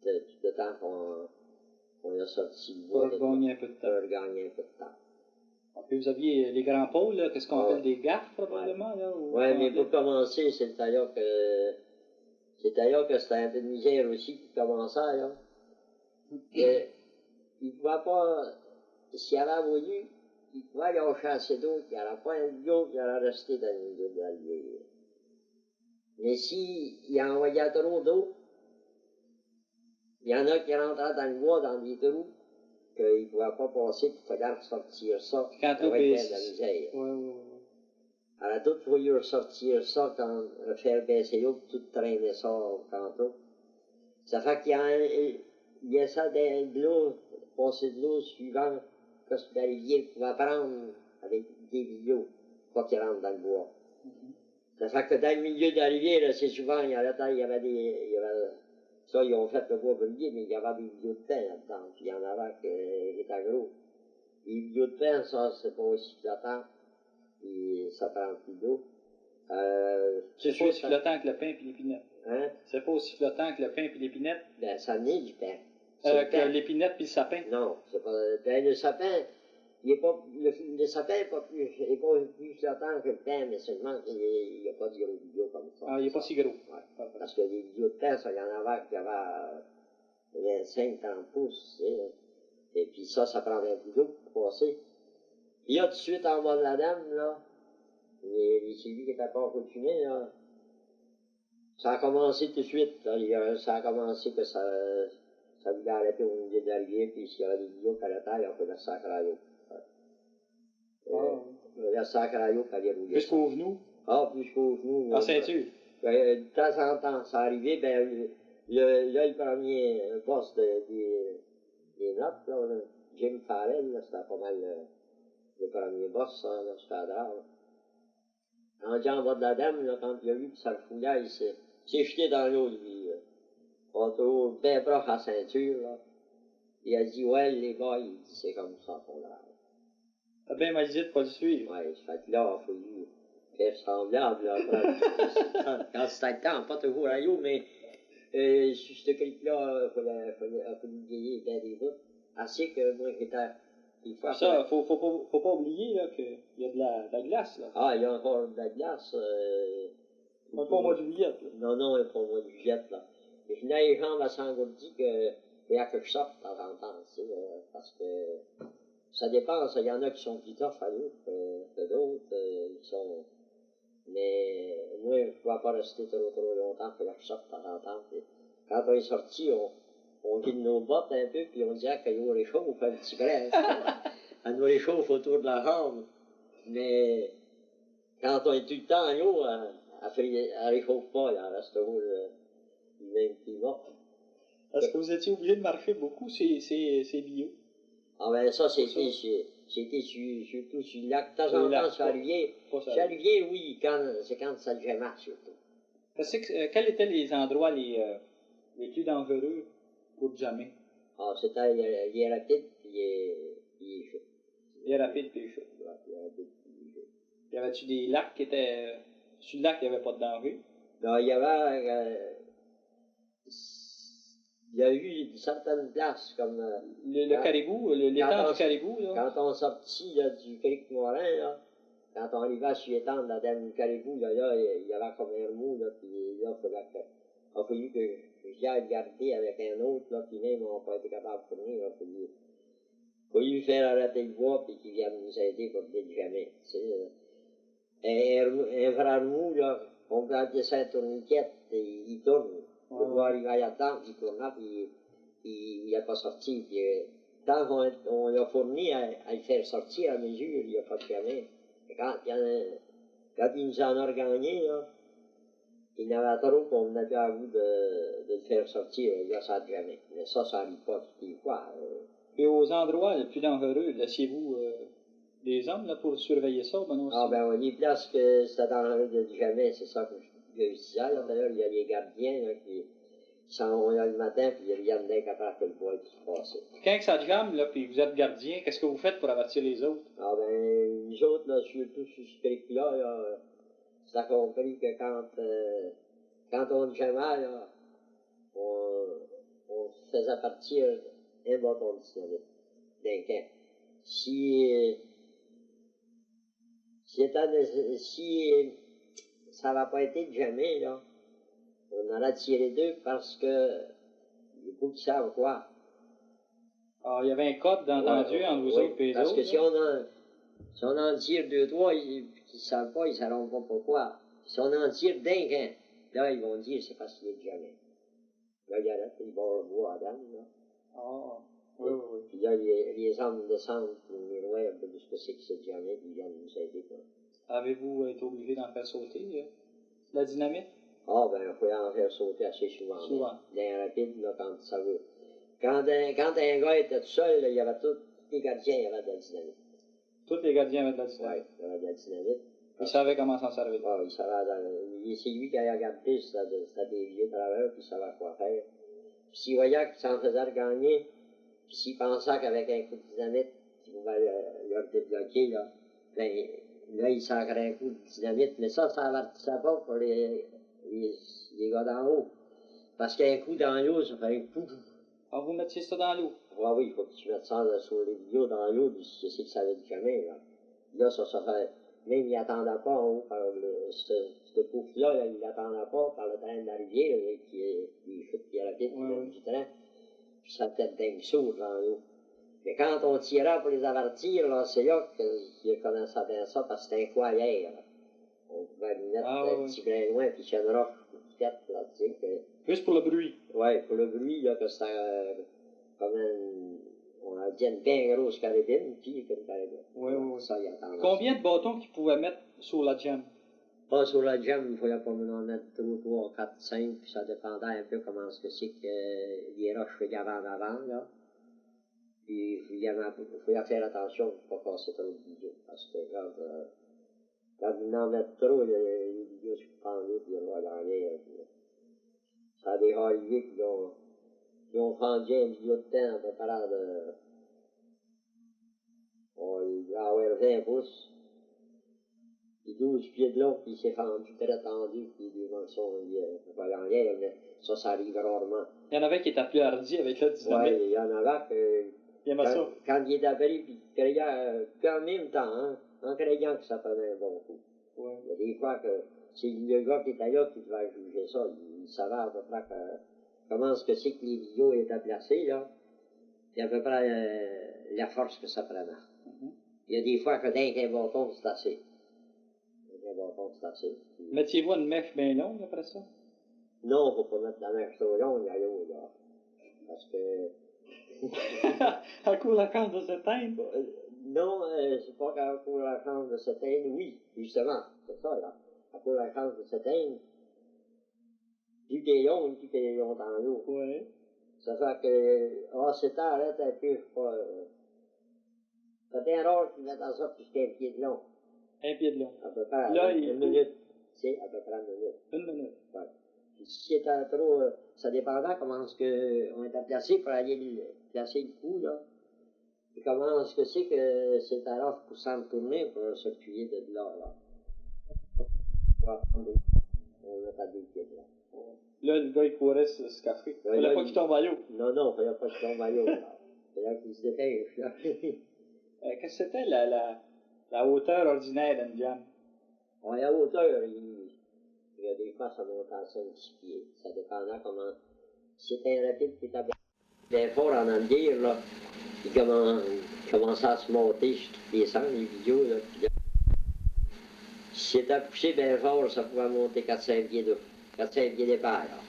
Tout le temps qu'on a sorti le bois. Pour gagner un peu de temps. Pour gagner un peu de temps. Puis vous aviez les grands pôles, là, qu'est-ce qu'on appelle des gaffes, probablement, là? Oui, mais pour commencer, c'est-à-dire que c'était un peu de misère aussi qui commençait, là. Il ne pouvait pas, s'il avait voulu, il pouvait aller chercher assez d'eau, il n'y aurait pas un bio qui allait rester dans le milieu de l'allier. Mais s'il envoyait trop d'eau, il y en a qui rentraient dans le bois, dans des trous, qu'il ne pouvait pas passer, qu'il fallait ressortir ça. Quand l'eau baisse. De la misère. Oui. Alors, tout il faut ressortir ça, faire baisser l'eau, tout traîner ça au canto. Ça fait qu'il y a ça de l'eau, passer de l'eau suivant que ce que la rivière pouvait prendre avec des vidéos, pas qu'il rentre dans le bois. Ça fait que dans le milieu de la rivière, c'est souvent, il y avait ça, ils ont fait le bois brûler, mais il y avait des vidéos de pain là-dedans, puis il y en avait qui étaient gros. Les vidéos de pain, ça, c'est pas aussi flottant, puis ça prend plus d'eau. C'est pas aussi flottant que le pain et l'épinette. Hein? C'est pas aussi flottant que le pain et l'épinette? Ben, ça naît du pain. Que l'épinette puis le sapin? Non, c'est pas. Ben, le sapin, il est pas, le sapin est pas plus flottant que le pain, mais seulement qu'il n'y a pas de gros vidéos comme ça. Ah, il n'est pas si gros. Ouais. Parce que les vidéos de pain, ça, il y en avait qui avaient 25-30 pouces, et puis ça prend 20 vidéos pour passer. Puis là, tout de suite, en bas de la dame, là, les celui qui n'était pas accoutumé, là, ça a commencé tout de suite, là, ça a commencé que ça voulait arrêter au milieu de la rivière, puis s'il y avait des vidéos qui allaient taille, on faisait ça à crayon. On faisait ça à crayon pour aller rouler. Jusqu'au genou? Ah, jusqu'au genou. En ceinture? De temps en temps, ça arrivait, ben, là, le premier boss des notes, là, Jim Farrell, là, c'était pas mal le premier boss, ça, là, c'était drôle. Rendu en bas de la dame, là, quand il a vu que ça le fouillait, il s'est jeté dans l'eau, lui. Autour, bien proche à la ceinture, là. Il a dit, ouais, les gars, il dit, c'est comme ça qu'on drive. T'as bien mal dit de pas le suivre. Ouais, fait que là, il faut lui faire semblable, là, quand c'était le temps, pas toujours à l'eau, mais sur ce cric-là, il fallait lui griller bien des bouts. Assez que moi, j'étais... Ça, faut pas oublier là, qu'il y a de la glace. Là. Ah, il y a encore de la glace. Pas au mois de juillet. Là. Non, il n'y a pas au mois de juillet. Là. Et finalement, les gens m'ont s'engourdi qu'il y a que je sorte de temps en temps, tu sais, parce que ça dépend. Il y en a qui sont plus tough à l'eau que d'autres. Ils sont... Mais moi, je ne pouvais pas rester trop longtemps, il fallait que je sorte de temps en temps. Puis, quand on est sorti, on vide nos bottes un peu, puis on dirait qu'il nous réchauffe un petit peu. Elle nous réchauffe autour de la jambe. Mais quand on est tout le temps en haut, elle réchauffe pas, il en reste toujours le même climat. Est-ce que vous étiez obligé de marcher beaucoup, ces bio? Ah ben ça, c'était surtout sur le lac. De temps en temps, sur Olivier, oui, c'est quand ça devient marche, surtout. Quels étaient les endroits les plus dangereux pour jammer? Ah, c'était les rapides puis les chutes. Les rapides puis les chutes. Ouais, les rapides puis les chutes. Y avait-tu des lacs qui étaient... Sur le lac, il n'y avait pas de danger? Non, il y avait... il y a eu certaines places comme... le caribou, l'étang du caribou, là? Quand on sortit là, du Cric Morin, là, quand on arrivait sur l'étang de la dame du caribou, il y avait comme un remous, là, puis là, il a fallu que j'y aille garder avec un autre, là, puis même on n'a pas été capable de fournir, il a fallu faire arrêter le bois, puis qu'il vienne nous aider pour le déjammer, tu sais. Un vrai remous, là, on peut appeler ça un tourniquet, et il tourne. Le bois arrivait à temps, il tournait, puis il n'a pas sorti. Puis, tant qu'on l'a fourni à le faire sortir à mesure, il n'y a pas de chemin. Quand il nous en a gagné, là, il n'avait trop qu'on n'avait pas à bout de le faire sortir, là, ça n'a jamais. Mais ça n'arrive pas toutes les fois. Et aux endroits les plus dangereux, laissiez-vous des hommes là, pour surveiller ça? Ben aussi? Ah ben, les places que c'est dangereux de jamais, c'est ça que je disais. Là, d'ailleurs, il y a les gardiens là, qui s'en vont là le matin, puis ils viennent d'incapable que le bois qui se passe. Quand ça jamme, là, puis vous êtes gardien, qu'est-ce que vous faites pour avertir les autres? Ah ben, nous autres, là, surtout sur ce cric-là, c'est compris que quand on jammait, là, on faisait partir un bâton de dynamite d'un camp. Si ça n'avait pas été de jamais, là, on en a tiré deux parce que les coups qui savent quoi. Alors, il y avait un code d'entendu entre vous autres et les parce autres? Parce que si on en tire deux, trois, qui ne savent pas, ils ne sauront pas pourquoi. Si on en tire d'un camp, là, ils vont dire c'est parce qu'il est de jamais. Là, il y a là, ils vont le bois à dame, là. Ah, oui. Puis là, les hommes descendent pour venir voir un peu de ce que c'est de jamais, puis ils viennent nous aider, quoi. Avez-vous été obligé d'en faire sauter la dynamite? Ah, ben, il faut en faire sauter assez souvent. Dans un rapide, là, quand ça veut. Quand un gars était tout seul, là, il y avait tous les gardiens, il y avait de la dynamite. Tous les gardiens avaient de la dynamite? Oui, il y avait de la dynamite. Ils savaient comment s'en servir? Ah, il savait. C'est lui qui a regardé, c'était des vieux travailleurs, puis il savait quoi faire. Puis s'il voyait que ça en faisait gagner, puis s'il pensait qu'avec un coup de dynamite, il pouvait leur débloquer, là, ben, là, il sacrait un coup de dynamite. Mais ça avertissait pas pour les gars d'en haut. Parce qu'un coup dans l'eau, ça fait un coup. Ah, vous mettiez ça dans l'eau? Ah oui, il faut que tu mettes ça là, sur les vidéos dans l'eau, je sais que ça va être jamais, là. Là, ça fait. Même il n'attendait pas en haut par ce pouf-là, il n'attendait pas par le train de la rivière, là, qui chute qui rapide du train. Puis ça peut-être dingue sourd dans l'eau. Mais quand on tirait pour les avertir, là, c'est là qu'ils connaissaient bien ça, parce que c'était un foyer, là. On pouvait lui mettre un petit brin loin, puis qu'il y a une roche faite, là, tu sais. Juste pour le bruit? Oui, pour le bruit, là, que c'était comme on a dit une bien grosse carabine, puis qu'une carabine. Oui. Ça, il y a tendance. Combien de bâtons qu'ils pouvaient mettre sur la jam? Pas sur la jam, il ne fallait pas en mettre 3, 4, 5, puis ça dépendait un peu comment c'est que les roches qu'il y avait en avant, là. Puis il faut y faire attention pour ne pas casser trop de bijoux. Parce que quand ils en mettent trop, les bijoux se prennent et puis ils vont dans l'air. Ça a déjà arrivé qu'ils ont vendu un bijou de temps à peu près de. Il va avoir 20 pouces. Puis 12 pieds de long, puis il s'est fendu très tendu, puis les morceaux, il va dans l'air, mais ça arrive rarement. Il y en avait qui étaient plus hardis avec le dynamite. Oui, il y en avait que. Quand il est abri, puis il criait, en même temps, hein, en criant que ça prenait un bon coup. Ouais. Il y a des fois que c'est le gars qui était là qui devait juger ça. Il savait à peu près comment est-ce que c'est que les bijoux étaient placés, là. Puis à peu près la force que ça prenait. Il y a des fois que d'un qu'un bâton, c'est assez. Un bâton, c'est assez. Mettiez-vous une mèche bien longue après ça? Non, faut pas mettre la mèche trop longue, là. Parce que. À cause de la chance de s'éteindre? Non, c'est pas qu'à cause de la chance de s'éteindre, oui, justement, c'est ça, là. À cause de la chance de s'éteindre, plus qu'elle est longue, plus qu'elle est longue dans l'eau. Oui. Ça fait que, c'est arrête un peu, je sais pas. C'est bien rare qu'ils mettent dans ça plus qu'un pied de long. Un pied de long. À peu près, là, une minute. C'est à peu près une minute. Une minute. Ouais. Puis si c'était trop, ça dépendait comment est-ce qu'on était placé pour aller placer le cou, là. Et comment est-ce que c'est que c'est alors pour s'en tourner pour s'appuyer de là, là. On n'a pas deux pieds de là. Là, le gars, il courait se café. Il fallait pas qu'il tombe à l'eau. Non, il fallait pas qu'il tombe à l'eau, là. Il fallait qu'il se dépêche, là. Qu'est-ce que c'était la hauteur ordinaire d'une jam? La hauteur, il y a des fois, ça monte à 5-6 pieds. Ça dépendait comment. Si c'était un rapide qui était bien fort en Andir, là, il commençait à se monter sur toutes les sangs, les bijoux, là. Puis là, si c'était poussé bien fort, ça pouvait monter 4-5 pieds d'épaisse, là.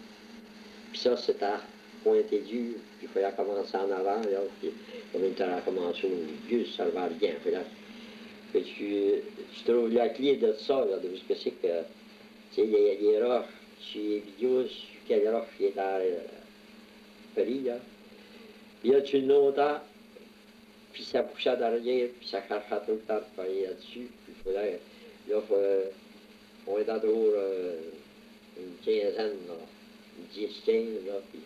Puis ça, c'était pointé dur, puis il fallait commencer en avant, là, puis comme il a commencé au milieu, ça ne servait à rien. Puis tu trouves la clé de ça, là, de ce que c'est que, tu sais, les roches, sur les bijoux, sur quelle roche qui était pris, là. Puis là, tu le notais, puis ça poussait derrière, puis ça cherchait tout le temps de travailler là-dessus, puis il fallait, là, on était toujours une quinzaine, là, 10-15, là, puis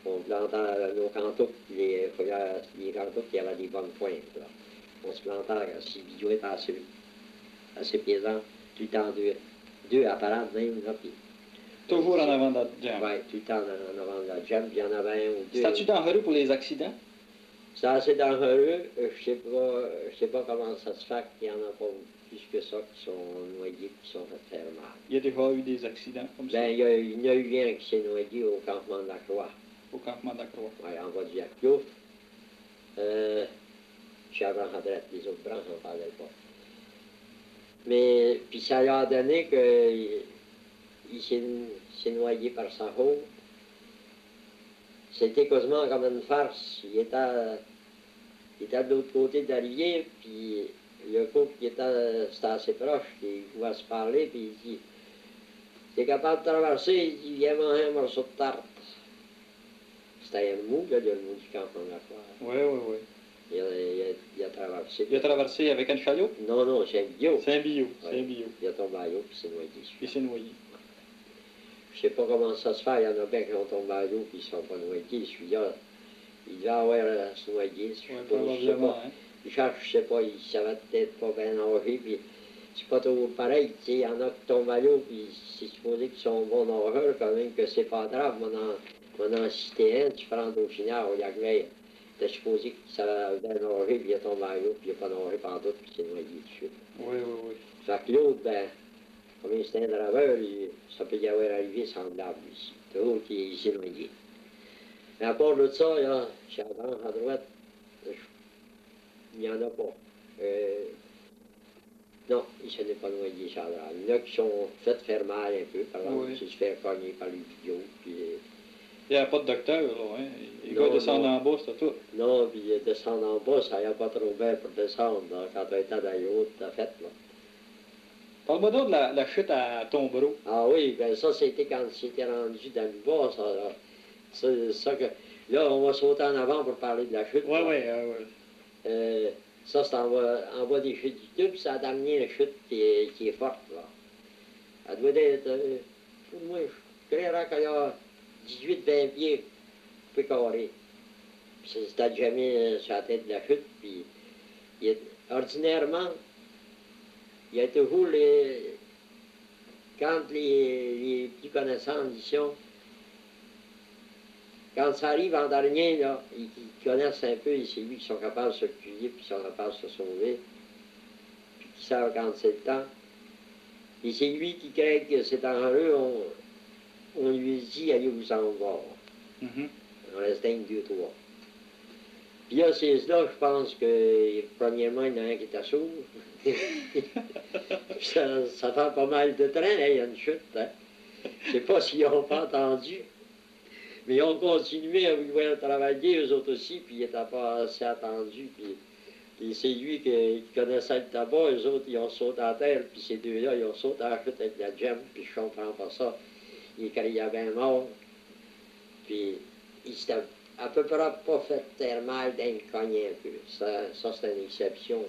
on plantait nos cantoupes, les cantoupes qui avaient des bonnes pointes, là. On se plantait, si le bijou était assez pesant, tout le temps deux appareils même, là, puis... Toujours en avant de la jam. Oui, tout le temps en avant de la jam, puis il y en avait un ou deux. C'est-tu dangereux pour les accidents? C'est assez dangereux, je sais pas comment ça se fait qu'il y en a pas plus que ça qui sont noyés, qui sont fait faire mal. Il y a déjà eu des accidents comme ça? Ben, il y a eu un qui s'est noyé au campement de la Croix. Au campement de la Croix. Oui, en bas du Yaclouf. Je suis à branche à droite, les autres branches, on ne parlait pas. Mais, puis ça lui a donné qu'il s'est noyé par sa faute. C'était quasiment comme une farce. Il était de l'autre côté de la rivière, puis le couple qui était assez proche, il pouvait se parler, puis il dit, t'es capable de traverser, il dit, viens manger un morceau de tarte. C'était un mou, là, le mou du campement de la Croix. Oui. Il a traversé. Il a traversé avec un chaillot? Non, c'est un bio. C'est un bio, Ouais. c'est un bio. Il a tombé à l'eau, puis s'est noyé. Il s'est noyé. Je sais pas comment ça se fait, il y en a bien qui ont tombé à l'eau, puis ils ne sont pas noyés. Celui-là, il devait avoir à se noyer, je sais pas. Hein? Richard, je sais pas, il savait peut-être pas bien nager, puis c'est pas toujours pareil, tu sais, il y en a qui tombent à l'eau, puis c'est supposé qu'ils sont bons nageurs, quand même, que c'est pas grave, on en cité un, tu prends au final, au Yagmei, t'es supposé qu'il savait bien nager, puis il est tombé à l'eau, puis il n'a pas nagé pendant tout, puis il s'est noyé tout de suite. Oui. Fait que l'autre, ben, comme c'était un draveur, ça peut y avoir arrivé semblable ici, toujours qu'il s'est noyé. Mais à part de ça, là, chez la branche à droite, il n'y en a pas. Non, il ne se n'est pas noyé, ça. Il y en a qui sont fait faire mal un peu, par exemple, se faire cogner par les vidéos. Puis, il n'y a pas de docteur, là, hein? Les gars descendent en bas, c'est tout. Non, puis descendre en bas, ça n'y a pas trop bien pour descendre, là, quand tu étais dans les hautes, t'as fait, là. Parle-moi donc de la chute à Tombreau. Ah oui, ben ça, c'était quand c'était rendu dans le bas, ça que Là, on va sauter en avant pour parler de la chute. Oui, oui. Ça, c'est en bas des chutes du tube, ça a amené une chute qui est forte, là. Elle doit être, moi, je dirais qu'il y a 18-20 pieds carrés. Puis c'était jamais sur la tête de la chute. Puis, ordinairement, il y a toujours quand les plus connaissants disent, quand ça arrive en dernier, là, ils connaissent un peu, et c'est lui qui sont capables de se recueillir, puis qui sont capables de se sauver, puis qui savent quand c'est le temps. Et c'est lui qui crée que c'est heureux, on lui dit, allez vous en voir. On reste un, deux, trois. Puis là, c'est là, je pense que, premièrement, il y en a un qui est à sourd. ça fait pas mal de train, hein, il y a une chute. Hein. Je sais pas s'ils n'ont pas entendu. Mais ils ont continué à vouloir travailler, eux autres aussi, puis ils n'étaient pas assez attendus. Puis c'est lui qui connaissait le tabac, eux autres, ils ont sauté à terre, puis ces deux-là, ils ont sauté à la chute avec la gemme, puis je comprends pas ça. Ils criaient bien mort. Puis ils s'étaient à peu près pas fait terre mal d'un cogné un peu. Ça c'est une exception.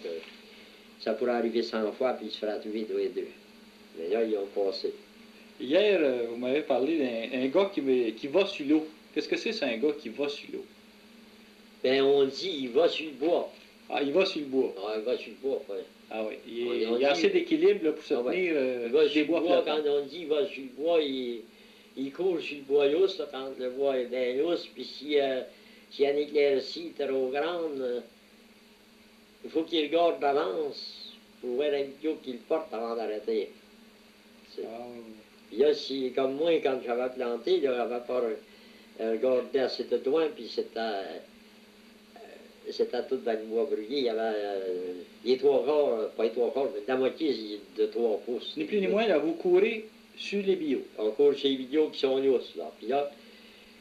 Ça pourrait arriver 100 fois, puis ils se feraient tuer deux et deux. Mais là, ils ont passé. Hier, vous m'avez parlé d'un gars qui va sur l'eau. Qu'est-ce que c'est un gars qui va sur l'eau? Ben, on dit, il va sur le bois. Ah, il va sur le bois. Ah, il va sur le bois, oui. Ah oui, il y a assez d'équilibre pour se tenir il va sur le bois, flottants. quand on dit il va sur le bois, il court sur le bois lousse, quand le bois est bien lousse, puis s'il y a une éclaircie trop grande, il faut qu'il regarde d'avance pour voir un vidéo qu'il porte avant d'arrêter. Puis là, si, comme moi, quand j'avais planté, j'avais pas regardé assez de loin, puis c'était tout dans le bois brûlé. Il y avait les trois quarts, pas les trois quarts, mais la moitié de 3 pouces. Ni plus ni moins, là, vous courez sur les bio. On court sur les vidéos qui sont lousses, là. Puis là,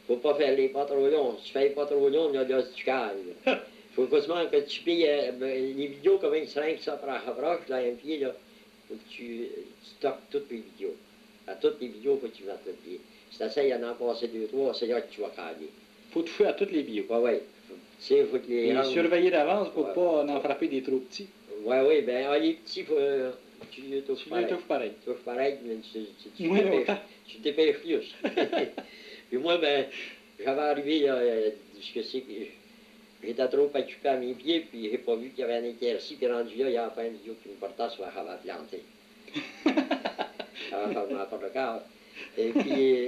il ne faut pas faire les pas trop longs. Si tu fais les pas trop longs, là, tu cales. Il faut quasiment que tu payes les vidéos comme une seringue, ça approche, là, un pied, là. Faut que tu stockes toutes les vidéos. À toutes les vidéos, il faut que tu mettes le pied. Si tu essaies d'en passer 2-3, c'est là que tu vas caler. Il faut toucher à toutes les bio. Oui, oui. Il faut que les surveiller d'avance pour ne pas en frapper des trop petits. Oui, bien, les petits, tu les touches pareil. Tu touches pareil, mais tu te dépêches plus. Puis moi, ben, j'avais arrivé, là, j'étais trop occupé à mes pieds, puis j'ai pas vu qu'il y avait un éclairci, puis rendu là, il y avait pas un vidéo qui me portait sur la cravate plantée. Ça va faire n'importe le corps. Et puis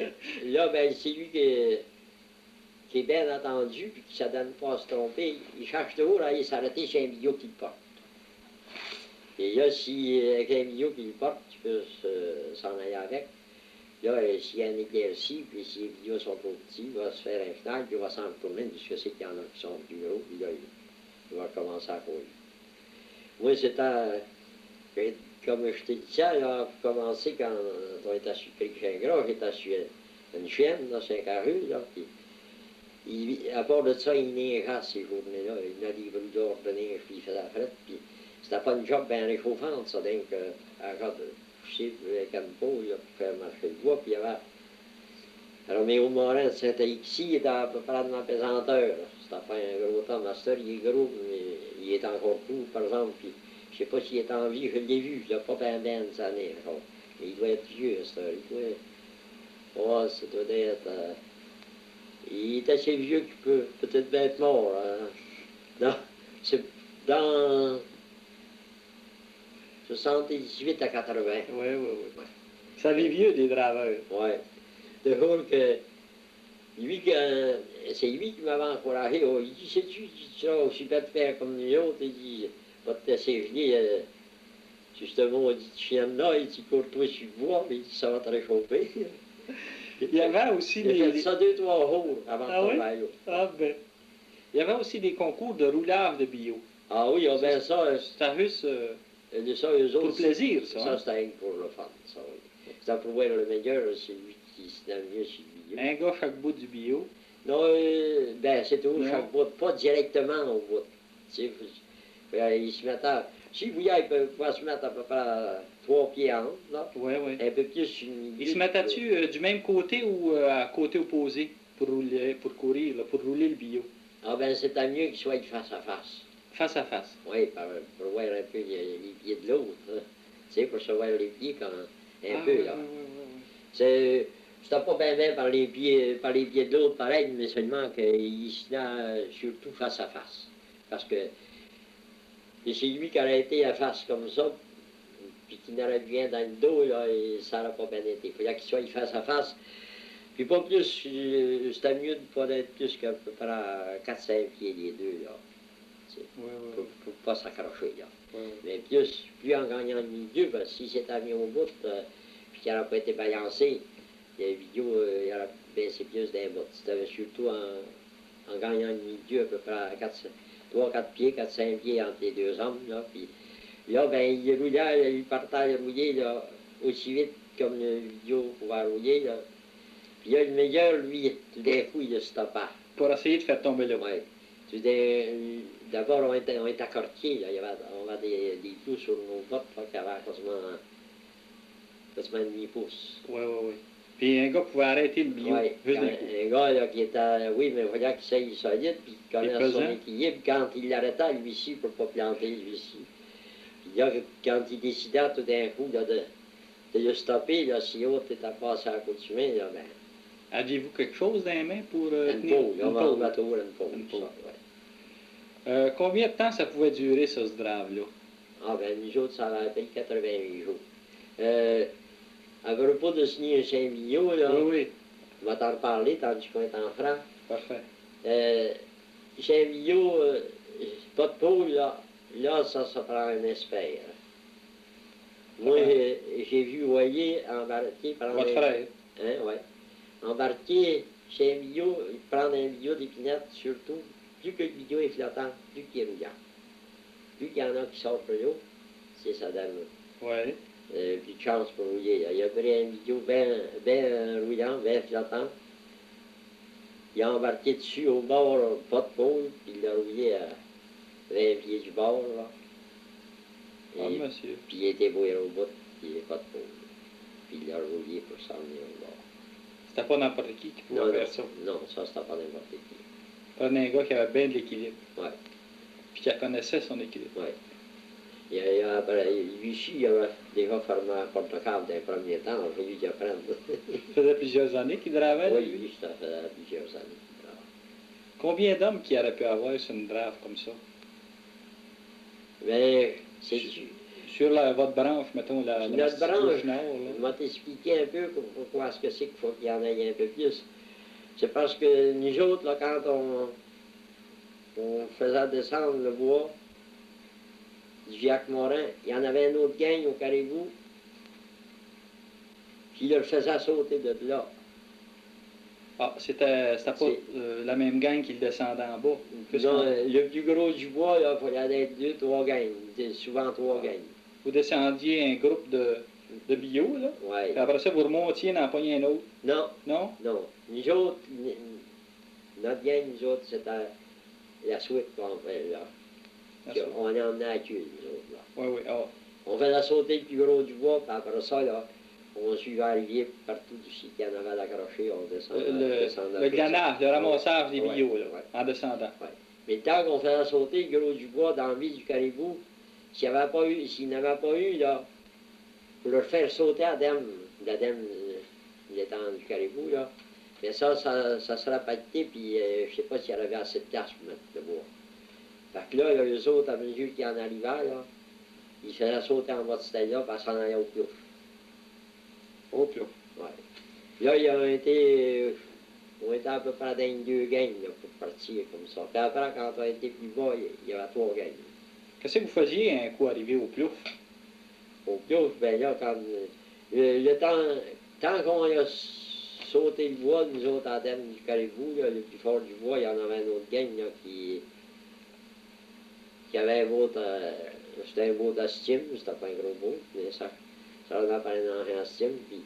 là, ben, c'est lui qui est bien attendu, puis qui ne se donne pas à se tromper. Il cherche toujours à s'arrêter chez un vidéo qui le porte. Et là, si avec un vidéo qui le porte, tu peux s'en aller avec. Là, s'il y a un éclairci, puis si les vidéos sont trop petits, il va se faire un final, puis il va s'en retourner, puisque c'est qu'il y en a qui sont plus gros, puis là, il va commencer à courir. Moi, c'était, comme je t'ai dit ça, là, pour commencer, quand on était sur le Gras, j'étais sur une chienne, là, c'est un carrure, là, puis à part de ça, il neigeait ces journées-là, il y a des bruits d'or de neige, puis il faisait la frette, puis c'était pas une job bien réchauffante, ça, donc, à cause de coucher avec une peau, là, pour faire marcher le bois, puis il y avait... Alors, mes hauts marins, c'était ici, il était à peu près de ma pesanteur, c'était pas un gros temps, master, il est gros, mais il est encore court, par exemple, puis je sais pas s'il est en vie, je l'ai vu, je l'ai pas bien des années encore, mais il doit être vieux, ça, il doit... Oh, ça doit être... il est assez vieux qu'il peut peut-être bien être mort. Hein. Dans 78 à 80. Oui. Ça vit vieux, des draveurs. Oui. De jour que c'est lui qui m'avait encouragé. Oh, il dit, sais-tu, tu seras aussi bien de faire comme nous autres. Il dit, va te laisser geler. Justement, on dit, tu viens là, il dit, cours-toi sur le bois, mais il dit, ça va te réchauffer. Il y avait aussi des... fait ça 2-3 jours avant de travailler. Ah ben. Il y avait aussi des concours de roulage de bio. Ah oui, ben ça... C'était juste ça, eux autres, pour plaisir, ça. Ça, c'était pour le fun, ça, oui. C'était pour voir le meilleur, c'est lui qui se donne mieux sur le bio. Un gars chaque bout du bio? Non, ben c'est tout, chaque bout, pas directement au bout. Tu sais, il se mettait... Si vous voulez, il peut se mettre à peu près 3 pieds en haut, là. Oui. Un peu plus sur une... Il se mettait-tu du même côté ou à côté opposé? rouler, pour courir, là, pour rouler le bio? Ah ben, c'était mieux qu'il soit face à face. Face à face. Oui, pour voir un peu les pieds de l'autre. Hein. Tu sais, pour se voir les pieds quand un peu, là. C'était pas bien par les pieds de l'autre, pareil, mais seulement qu'il se tenait surtout face à face. Parce que c'est lui qui aurait été à face comme ça, puis qui n'aurait rien dans le dos, là, et ça n'aurait pas bien été. Il fallait qu'il soit face à face. Puis pas plus, c'était mieux de ne pas être plus qu'à peu près à 4-5 pieds les deux, là. Pour pas s'accrocher, là. Mais plus en gagnant le milieu, ben, si c'était mis au bout, puis qu'il n'aurait pas été balancé, les vidéos, il aurait baissé plus d'un bout. C'était surtout en gagnant le milieu, à peu près à 3-4 pieds, 4-5 pieds entre les deux hommes, là. Puis là, ben, il roulait, il partait à rouler, là, aussi vite comme le vidéo pouvait rouler, là. Puis là, le meilleur, lui, tout d'un coup, il le stoppa. Pour essayer de faire tomber le Oui. D'abord, on était accortiers, là. On avait des trous sur nos bottes, là, qui avaient quasiment demi-pouce. Oui. Puis un gars pouvait arrêter le bio. Oui, un gars là, qui était, oui, mais il fallait qu'il soit solide, puis qu'il connaisse son équilibre. Quand il l'arrêtait, lui-ci, pour ne pas planter, lui-ci. Puis là, quand il décidait tout d'un coup là, de le stopper, là, si l'autre était passé à l'accoutumée, là, ben... Aviez-vous quelque chose dans les mains pour une tenir? Pôle, on va mettre une pôle. Combien de temps ça pouvait durer, ça, ce drave-là? Ah ben, nous autres, ça avait pris 88 jours. À propos de signer un Saint-Villot, là, oui. On va t'en reparler tandis qu'on est en franc. Parfait. Saint-Villot, pas de pôle, là, ça prend un espère. Moi, j'ai vu Voyer embarquer par votre frère? Hein, oui. Embarquer chez un milieu, prendre un milieu d'épinette, surtout, plus que le milieu est flottant, plus qu'il est rouillant. Plus qu'il y en a qui sortent plus haut, c'est ça donne. Oui. Puis de chance pour rouiller. Il a pris un milieu bien rouillant, bien flottant. Il a embarqué dessus au bord, pas de pôle, puis il l'a rouillé à 20 pieds du bord, là. Ah, monsieur. Puis il était bouillé au bout, puis il n'y a pas de pôle. Puis il l'a rouillé pour s'en venir au bord. C'était pas n'importe qui pouvait faire ça? Non, ça, c'était pas n'importe qui. Prenez un gars qui avait bien de l'équilibre. Oui. Puis qui connaissait son équilibre. Oui. Lui-ci, il avait déjà formé un porte-cave d'un premier temps, il a fallu qu'il apprenne. Ça faisait plusieurs années qu'il dravait? Oui, lui, ça faisait plusieurs années qu'il dravait. Combien d'hommes qui auraient pu avoir sur une drave comme ça? Ben, c'est sur votre branche, mettons, notre branche, nord, je vais t'expliquer un peu pourquoi est-ce que c'est qu'il faut qu'il y en ait un peu plus. C'est parce que nous autres, là, quand on faisait descendre le bois du Jacques Morin, il y en avait un autre gang au Caribou qui le faisait sauter de là. Ah, c'était pas la même gang qui le descendait en bas? Non, le plus gros du bois, là, il fallait être 2-3 gangs, souvent 3 gangs. Vous descendiez un groupe de bio, là? Oui. Puis après ça, vous remontiez dans poignet un autre? Non. Non? Non. Nous autres, notre gang, nous autres, c'était la suite qu'on fait, là. On est emmené à queue, nous autres, là. Oui. Oh. On faisait sauter le plus gros du bois, puis après ça, là, on suivait la rivière partout d'ici qu'il y en avait à l'accrocher, on descendait. Le glanage, le ramassage des bio, là, ouais. En descendant. Ouais. Mais tant qu'on faisait sauter le gros du bois dans la vie du Caribou, s'il n'avait pas eu, là, pour le faire sauter à l'ADEME, l'étang du Caribou, là, mais ça serait pacté, puis je ne sais pas s'il y avait assez de place pour mettre le bois. Fait que là, eux autres, à mesure qu'ils en arrivaient, là, ils faisaient sauter en bas de cette là, puis s'en allaient au piouf. Au piouf? Oui. Là, ils ont été à peu près dans 2 gangs, là, pour partir comme ça. Puis après, quand on était plus bas, il y avait 3 gangs. Qu'est-ce que vous faisiez un coup arrivé au piouf? Au piouf, ben là, quand le temps qu'on a sauté le bois, nous autres, à l'ADEME du Caribou, là, le plus fort du bois, il y en avait un autre gang là, qui avait un bout, c'était un bout d'estime, c'était pas un gros bout, mais ça en a parlé dans un estime, puis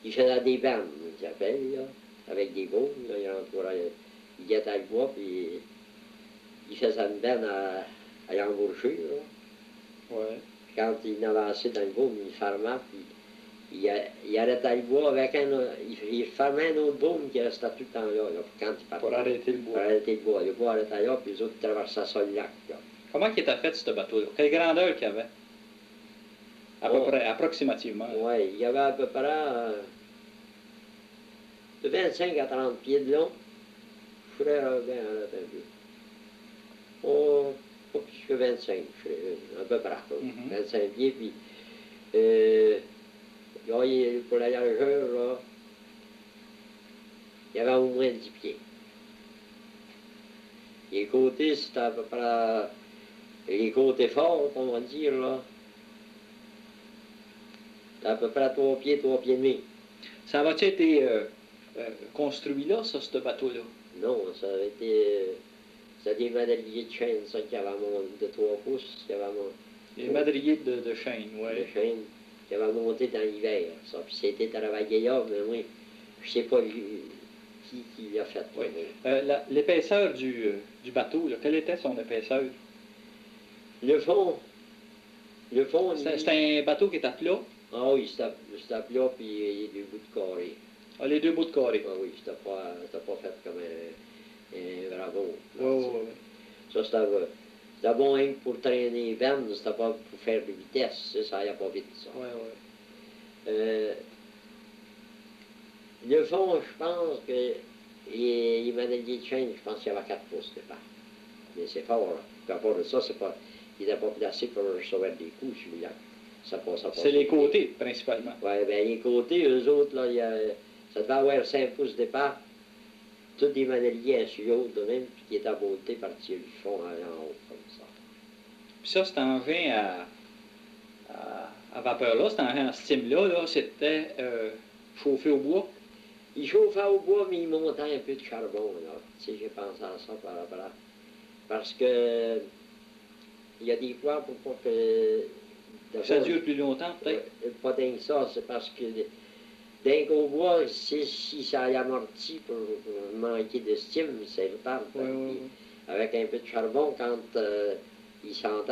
il faisait des bandes, ils appellent, là, avec des gros, là, il guettait le bois, puis il faisait une benne à l'embouchure, là. Ouais. Quand il avançait dans le bout, il fermait, puis il arrêtait le bois avec il fermait un autre baume qui restait tout le temps là quand il partait. Pour arrêter le bois. Pour arrêter le bois. Le bois arrêtait là, puis les autres traversaient ça le lac. Là. Comment il était fait, ce bateau-là? Quelle grandeur qu'il avait? À peu près, approximativement. Oui, il y avait à peu près de 25 à 30 pieds de long. Je ferais bien arrêter un peu. Oh, pas plus que 25, à peu près. 25 pieds, puis là, pour la largeur, là, il y avait au moins 10 pieds. Les côtés, c'était à peu près les côtés forts, on va dire, là. C'était à peu près 3 pieds et demi. Ça avait été construit là, ça, ce bateau-là? Non, ça avait été... C'était des madriers de chêne, ça, qui avaient monté de 3 pouces, qui avaient monté... Les madriers de chêne, oui. De chêne, qui avaient monté dans l'hiver, ça. Puis c'était travaillé là, mais moi, je ne sais pas qui l'a fait. Oui. L'épaisseur du bateau, là, quelle était son épaisseur? Le fond... C'était un bateau qui était plat? Ah oui, c'était plat, puis il y a des bouts de carré. Ah, les deux bouts de carré? Ah oui, c'était pas fait comme un bravo. Oui. Ça, c'était bon hein, pour traîner les bennes, c'était pas pour faire de vitesse, ça n'allait pas vite, ça. Oui. Le fond, je pense que il m'a donné de chaîne, je pense qu'il y avait 4 pouces de part. Mais c'est fort, là. Puis à part de ça, il n'était pas placé pour sauver des coups, celui-là. C'est les côtés, principalement. Oui, bien les côtés, eux autres, là, ça devait avoir 5 pouces de part. Tous des maneliers sur l'autre de même, puis qui étaient montés par-dessus le fond en haut, comme ça. Puis ça, cet engin à vapeur-là, cet engin à steam-là, c'était chauffé au bois? Il chauffait au bois, mais il montait un peu de charbon, là. Tu sais, j'ai pensé à ça par rapport à... Parce que... Il y a des fois pour pas que... Ça dure plus longtemps, peut-être? Pas dingue ça, c'est parce que... D'un qu'au bois, si ça y amortit pour manquer de steam, c'est le temps. Oui. Avec un peu de charbon, quand il sentait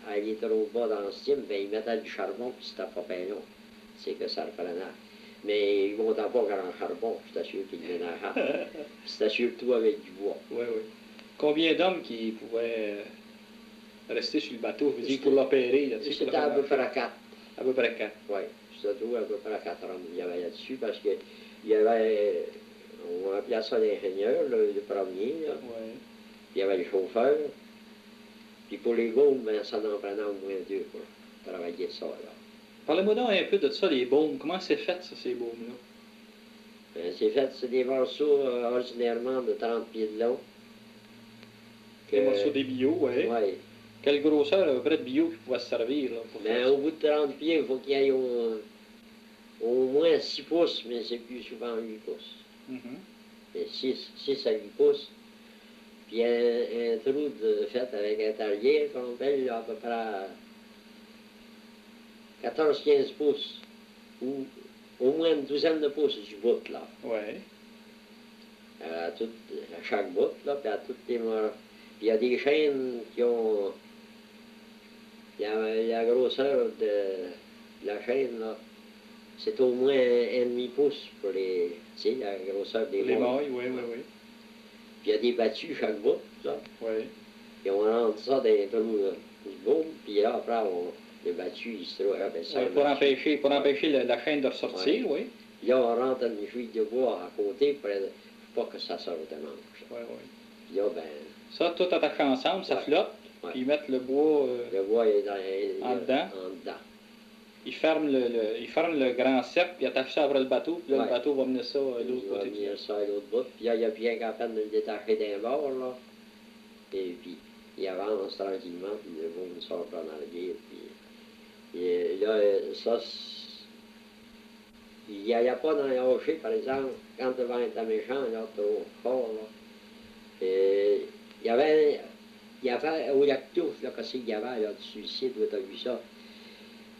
aller trop bas dans le steam, ben, il mettait du charbon, puis c'était pas bien long. C'est que ça reprenait. Mais il ne montait pas grand charbon, c'était sûr qu'il ménageait. C'était surtout avec du bois. Oui. Combien d'hommes qui pouvaient rester sur le bateau, je veux dire, pour l'opérer? C'était à peu près 4. À peu près 4. Oui, c'était tout à peu près 4 hommes il y avait là-dessus, parce qu'il y avait, on appelait ça l'ingénieur, le premier, là. Oui. Puis il y avait le chauffeur. Puis pour les baumes, ben, ça en prenait au moins 2 pour travailler ça, là. Parlez-moi donc un peu de ça, les baumes. Comment c'est fait, ça, ces baumes-là? Ben, c'est des morceaux ordinairement de 30 pieds de long. Des morceaux des billots, oui. Oui. Quelle grosseur, à peu près, de billots qui pouvaient se servir, là, pour faire Ben, ça? au bout de 30 pieds, il faut qu'il y ait au moins 6 pouces, mais c'est plus souvent 8 pouces. Et 6 à 8 pouces. Puis un trou fait avec un talier qu'on appelle à peu près 14-15 pouces, ou au moins une douzaine de pouces du bout, là. Oui. À chaque bout, là, puis à toutes les morts. Puis il y a des chaînes qui ont... La grosseur de la chaîne, là, c'est au moins 1,5 pouce pour les... Tu sais, la grosseur des Les mailles. mailles, oui. Puis il y a des battues chaque bout, ça. Oui. Puis on rentre ça dans les trous du boum, puis là, après, les battues, ils se trouvent avec ça. Oui, pour empêcher la chaîne de ressortir, oui. Puis là, on rentre une chouille de bois à côté pour pas que ça sorte de manche. Oui. Puis là, ben... Ça, tout attaché ensemble, ça flotte, puis ils mettent le bois... le bois est en dedans. Ils ferment le grand cercle, puis attachent ça après le bateau, puis là, le bateau va mener ça à l'autre côté. Il va mener ça à l'autre bout, puis là, il y a bien qu'à peine de le détacher d'un bord, là. Et puis, il avance tranquillement, puis le boum sort en arrière, puis... Et là, ça... Il n'y a pas dans les rochers, par exemple, quand le vent était méchant, là, trop fort, là. Et il y avait au lac Touffe, là, qu'est-ce qu'il y avait, là, du suicide, tu as vu ça.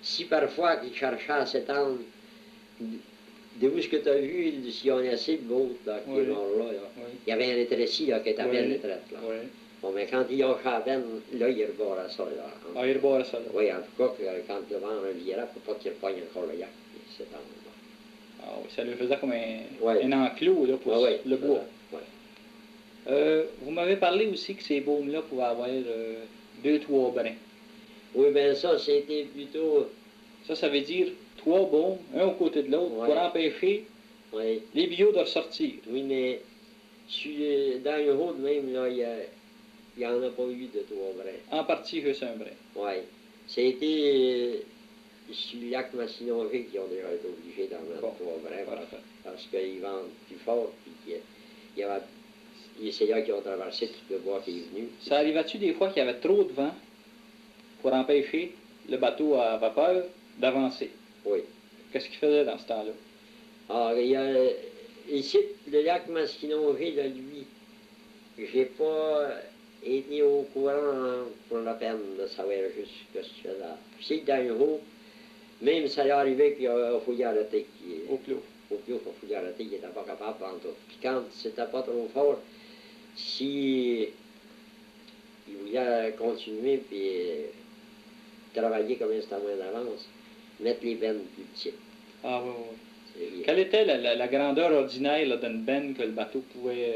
Si parfois qu'ils cherchaient à s'étendre, de où ce que tu as vu, si on a assez de l'autre, là, qui est mort là, il y avait un rétréci, là, qui était à bien retraite, là. Bon, mais quand il y a la benne, là, il rebord à ça, là. Ah, il rebord à ça, là. Oui, en tout cas, quand le vent reviendra, il ne faut pas qu'il repogne encore le yacht. C'est en Ah oui, ça lui faisait comme Ouais. un enclos là, pour ouais, le bois. Ouais. Vous m'avez parlé aussi que ces baumes-là pouvaient avoir 2-3 brins. Oui, bien ça, c'était plutôt... Ça veut dire 3 baumes, un au côté de l'autre, Ouais. pour empêcher Oui, les bio de ressortir. oui, mais dans le haut de même, là, il n'y en a pas eu de 3 brins. En partie, juste un brin. Oui. C'était sur le lac Massinongé qui ont déjà été obligés d'en mettre 3 brins Parfait. parce qu'ils vendent plus fort. Puis il y avait des essayeurs qui ont traversé tout le bois qui est venu. Ça arrivait-tu des fois qu'il y avait trop de vent pour empêcher le bateau à vapeur d'avancer? Oui. Qu'est-ce qu'il faisait dans ce temps-là? Alors, il y a ici, le lac Masquinongé, là, lui, j'ai pas été au courant pour la peine de savoir juste ce que je faisais là. Puis dans le haut, même ça y est arrivé qu'il faut y arrêter. Au clos. Au clos, il faut y arrêter, il n'était pas capable de tout. Puis quand c'était pas trop fort, si il voulait continuer puis travailler comme un instant moins d'avance, mettre les veines plus petites. Ah oui, oui. Quelle était la grandeur ordinaire là, d'une benne que le bateau pouvait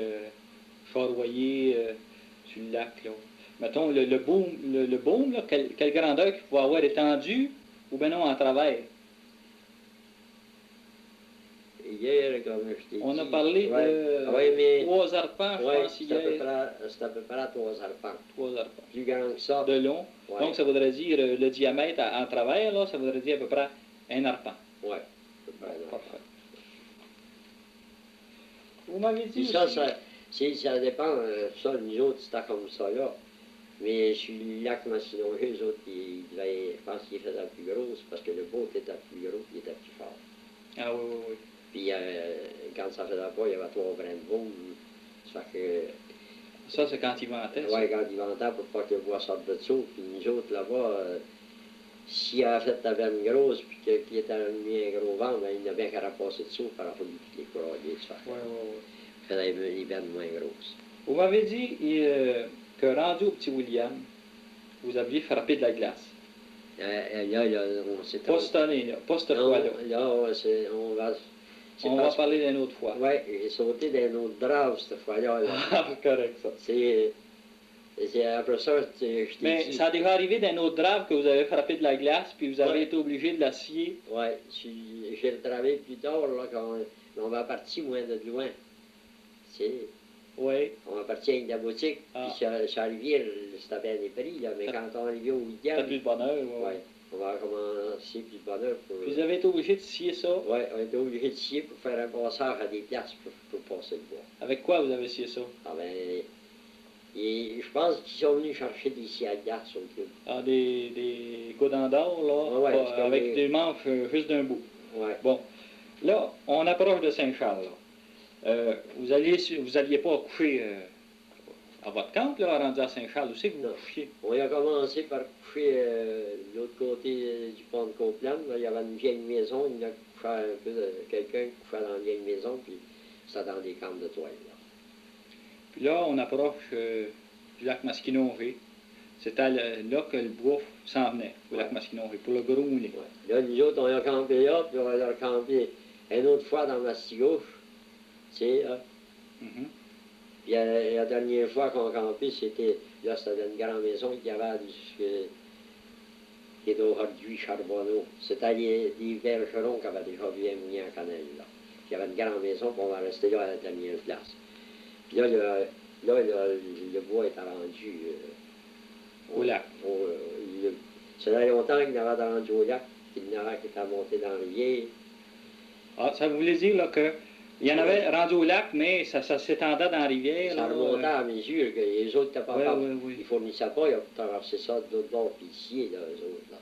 charroyer sur le lac? Là? Mettons, le baume, là, quelle grandeur qu'il pouvait avoir étendu ou bien non en travers? Hier, comme je t'ai dit... On a parlé de 3 arpents, je pense, hier. C'est à peu près 3 arpents. 3 arpents. Plus grand que ça. De long. Ouais. Donc, ça voudrait dire le diamètre en travers, là, ça voudrait dire à peu près un arpent. Oui. Parfait. Vous m'avez dit ça, aussi... ça dépend. Ça, nous autres, c'était comme ça, là. Mais sur le lac Massinongé, eux autres, je pense qu'ils faisaient plus gros, parce que le boat était plus gros, il était plus fort. Ah oui, oui, oui. Puis quand ça faisait pas, il y avait 3 brins de baume. Ça fait que... Ça, c'est quand il ventait? Oui, quand il ventait, pour pas que le bois sorte de dessous. Puis nous autres, là-bas, s'il avait fait la veine grosse, puis qu'il était mis un gros vent, ben, il n'a bien qu'à repasser dessous, par rapport à les courriers, ça fait. Oui, oui, oui. Faisait les veines moins grosses. Vous m'avez dit que rendu au Petit William, vous aviez frappé de la glace. Là, on s'est... Pas cette année, là. Pas cette fois-là. Là, on va parler d'une autre fois. Oui, j'ai sauté d'un autre drave cette fois-là. Ah, correct, ça. C'est après ça, mais ça a déjà arrivé d'un autre drave que vous avez frappé de la glace, puis vous avez été obligé de la scier. Oui, j'ai retravaillé plus tard, là, quand on va partir moins de loin. Oui. On va partir avec la boutique, puis sur la rivière, c'était bien des prix, là, mais quand on arrivait au week-end... C'était plus de bonheur, oui. Ouais. On va commencer plus de bonheur pour... Puis vous avez été obligé de scier ça? Oui, on a été obligé de scier pour faire un passage à des places pour passer le bois. Avec quoi vous avez scié ça? Ah ben, et je pense qu'ils sont venus chercher des scies à glace au club. Ah, des godans d'or, là, Ouais, avec des manches juste d'un bout. Ouais. Bon, là, on approche de Saint-Charles, là. Vous alliez pas coucher à votre camp, là, rendu à Saint-Charles, où c'est que vous couchiez? On a commencé par coucher de l'autre côté du pont de Copeland. Il y avait une vieille maison, il y a couché un peu quelqu'un qui couchait dans la vieille maison, puis c'était dans des camps de toile. Là. Puis là, on approche du lac Masquinongé. C'était là que le bois s'en venait, au lac Masquinongé, pour le gros moulet. Ouais. Là, nous autres, on a campé là, puis on a campé une autre fois dans Mastigouche. Tu sais, là. Puis la dernière fois qu'on a campé, c'était une grande maison qui avait qui était aujourd'hui Charbonneau. C'était des bergerons qui avaient déjà bien mis en canal, là. Il y avait une grande maison, puis on va rester là à la dernière place. Puis là, le bois est rendu au lac. Ça fait longtemps qu'il avait rendu au lac, puis il y en avait qui était monté dans le rivière. Ah, ça voulait dire là, que il y en avait rendu au lac, mais ça s'étendait dans la rivière. Ça remontait à mesure que les autres n'étaient pas capables. Oui. Ils ne fournissaient pas, ils ont traversé ça d'autre bord, puis ici, là, eux autres. Là.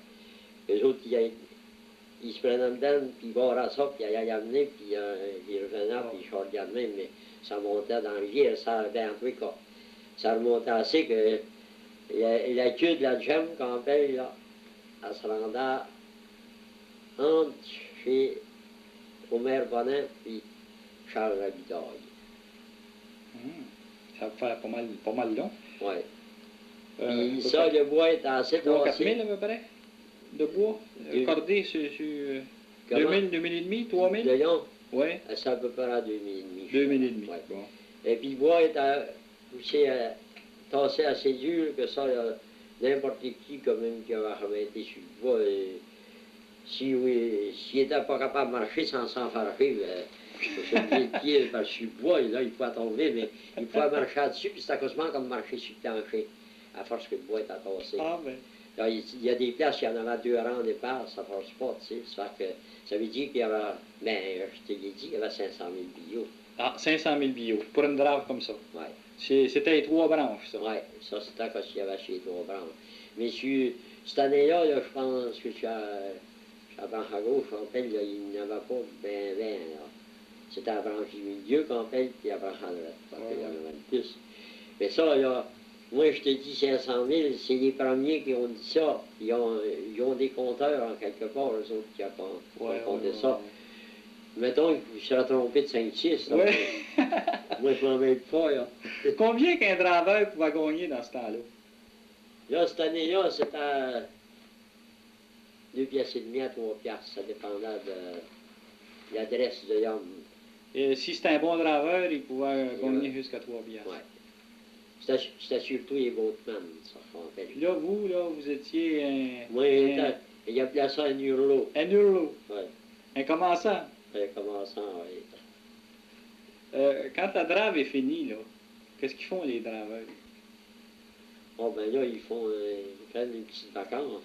Les autres, ils se prenaient dedans, puis ils barraient ça, puis ils allaient amener, puis ils revenaient, puis ils chargeaient de même, mais ça montait dans la rivière, ça avait un peu quoi. Ça remontait assez que la queue de la gemme, qu'on appelle, là, elle se rendait entre chez Omer Bonin, puis Charles Rabitaille. Ça va faire pas mal long. Oui. Puis ça, le bois est assez 3 4 tassé. 000 à peu près de bois cordé sur 2 000, 2 000 et demi, 3 000? De long? Oui. C'est à peu près à 2 000 et demi. 2 000 et demi. Ouais. Bon. Et puis le bois est aussi tassé assez dur que ça, n'importe qui quand même qui va remettre sur le bois. S'il n'était pas capable de marcher sans s'en faire rire, se lever le pied sur le bois, et là, il pouvait tomber, mais il pouvait marcher dessus, puis c'était quasiment comme marcher sur le plancher, à force que le bois est tassé. Ah, ben. Là, il y a des places, il y en avait 2 rangs de départ, ça ne passe pas, tu sais. Ça veut dire qu'il y avait, ben, je te l'ai dit, il y avait 500 000 billots. Ah, 500 000 billots, pour une drave comme ça. Oui. C'était les 3 branches, ça. Oui, ça c'était quand il y avait chez les 3 branches. Mais cette année-là, là, je pense que à branche à gauche, en fait, là, il n'y en avait pas ben. C'était la branche du milieu qu'on pèle, puis la branche à droite. Parce qu'il y en avait plus. Mais ça, là, moi, je te dis 500 000, c'est les premiers qui ont dit ça. Ils ont des compteurs, en quelque part, eux autres, qui ont compté ça. Mettons que je serais trompé de 5-6. Ouais. Moi, je m'en mêle pas, là. Combien qu'un draveur pouvait gagner dans ce temps-là? Là, cette année-là, c'était 2 piastres et demi à 3 piastres. Ça dépendait de l'adresse de l'homme. Et si c'était un bon draveur, il pouvait gagner jusqu'à 3 piastres. Oui. C'était surtout les boatmen, ça, qu'on fait. Puis là, vous étiez un... Moi, il appelait ça un hurlot. Un hurlot? Oui. Un commençant? Un commençant, oui. Quand la drave est finie, là, qu'est-ce qu'ils font les draveurs? Oh, ben là, ils prennent une petite vacance.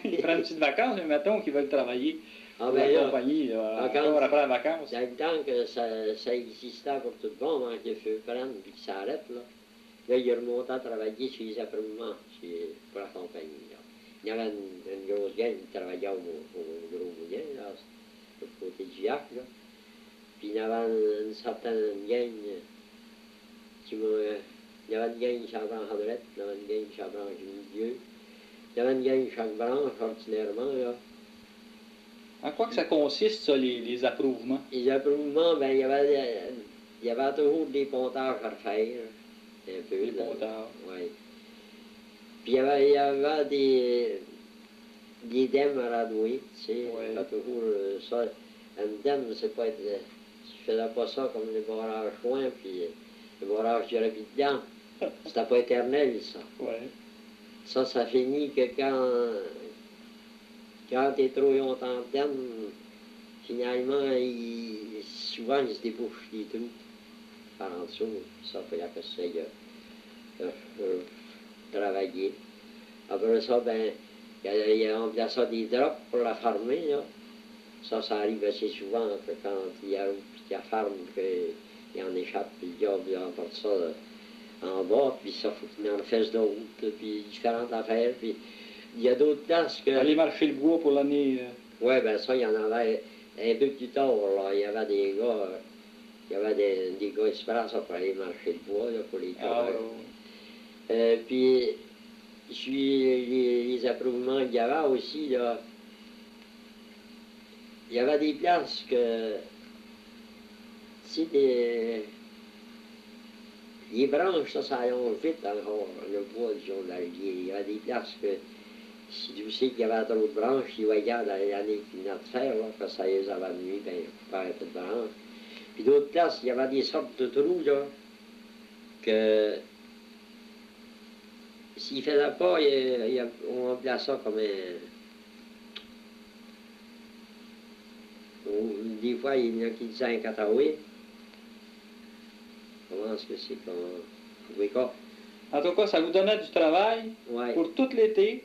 Ils prennent une petite vacance, mais mettons qu'ils veulent travailler pour la là, compagnie, là, encore après la vacance. Dans le temps que ça existait pour tout le monde, avant que le feu prenne et qu'il s'arrête, là, il remontait à travailler chez les approuvements pour la compagnie. Là. Il y avait une grosse gang qui travaillait au gros moulin, là, de côté du lac, là. Puis il y avait une certaine gang il y avait une gang chaque branche à droite, il y avait une gang chaque branche du milieu. Il y avait une gang chaque branche, ordinairement, là. En quoi que ça consiste, ça, les approuvements? Les approuvements, ben, il y avait toujours des pontages à refaire, un peu. Des pontages. Oui. Puis il y avait des dèmes à radouer, tu sais. Ouais. Il y a toujours ça. Un dème, c'est pas être... Je faisais pas ça comme les barrages joints, puis le barrage du Rapidan. C'était pas éternel, ça. Ouais. Ça finit que quand t'es trop longtemps dedans, finalement, souvent, ils se débouchent des trous par en dessous. Ça fait la personne travailler. Après ça, ben, on place ça des drops pour la farmer, là. Ça arrive assez souvent que quand il y a la farme, qu'il en échappe, puis le diable emporte ça en bas, puis ça faut qu'il en fasse d'autres, puis différentes affaires, puis il y a d'autres places que... Aller marcher le bois pour l'année... Oui, ben ça, il y en avait un peu plus tard, là, il y avait des gars, des gars express pour aller marcher le bois, là, pour les travailleurs. Puis, les approuvements qu'il y avait aussi, là, il y avait des places que, si les branches, ça allonge vite encore, le bois du jour de la rivière. Il y avait des places que, si tu sais qu'il y avait trop de branches, ils voyaient dans l'année qui venait de faire, là, que ça les avait nuit, ben, il faut faire un peu de branches. Puis d'autres places, il y avait des sortes de trous, là, que, s'il ne faisait pas, on remplaçait ça comme un... Des fois, il y en a qui disaient un cataoué. Comment est-ce que c'est qu'on... En tout cas, ça vous donnait du travail pour tout l'été,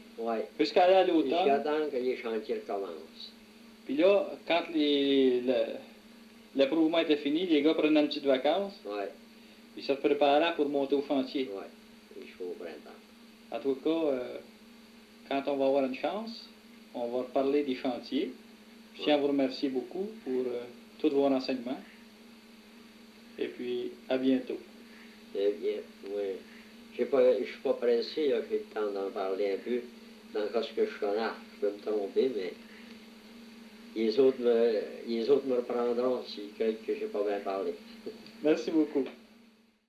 jusqu'à l'automne. Jusqu'à temps que les chantiers recommencent. Puis là, quand l'approuvement était fini, les gars prenaient une petite vacance. Puis ça se préparait pour monter au chantier. Oui, les chevaux au printemps. En tout cas, quand on va avoir une chance, on va reparler des chantiers. Je tiens à vous remercier beaucoup pour tous vos renseignements. Et puis, à bientôt. Très bien, oui. Je ne suis pas pressé, j'ai le temps d'en parler un peu. Dans ce que je connais, je peux me tromper, mais les autres me reprendront si que je n'ai pas bien parlé. Merci beaucoup.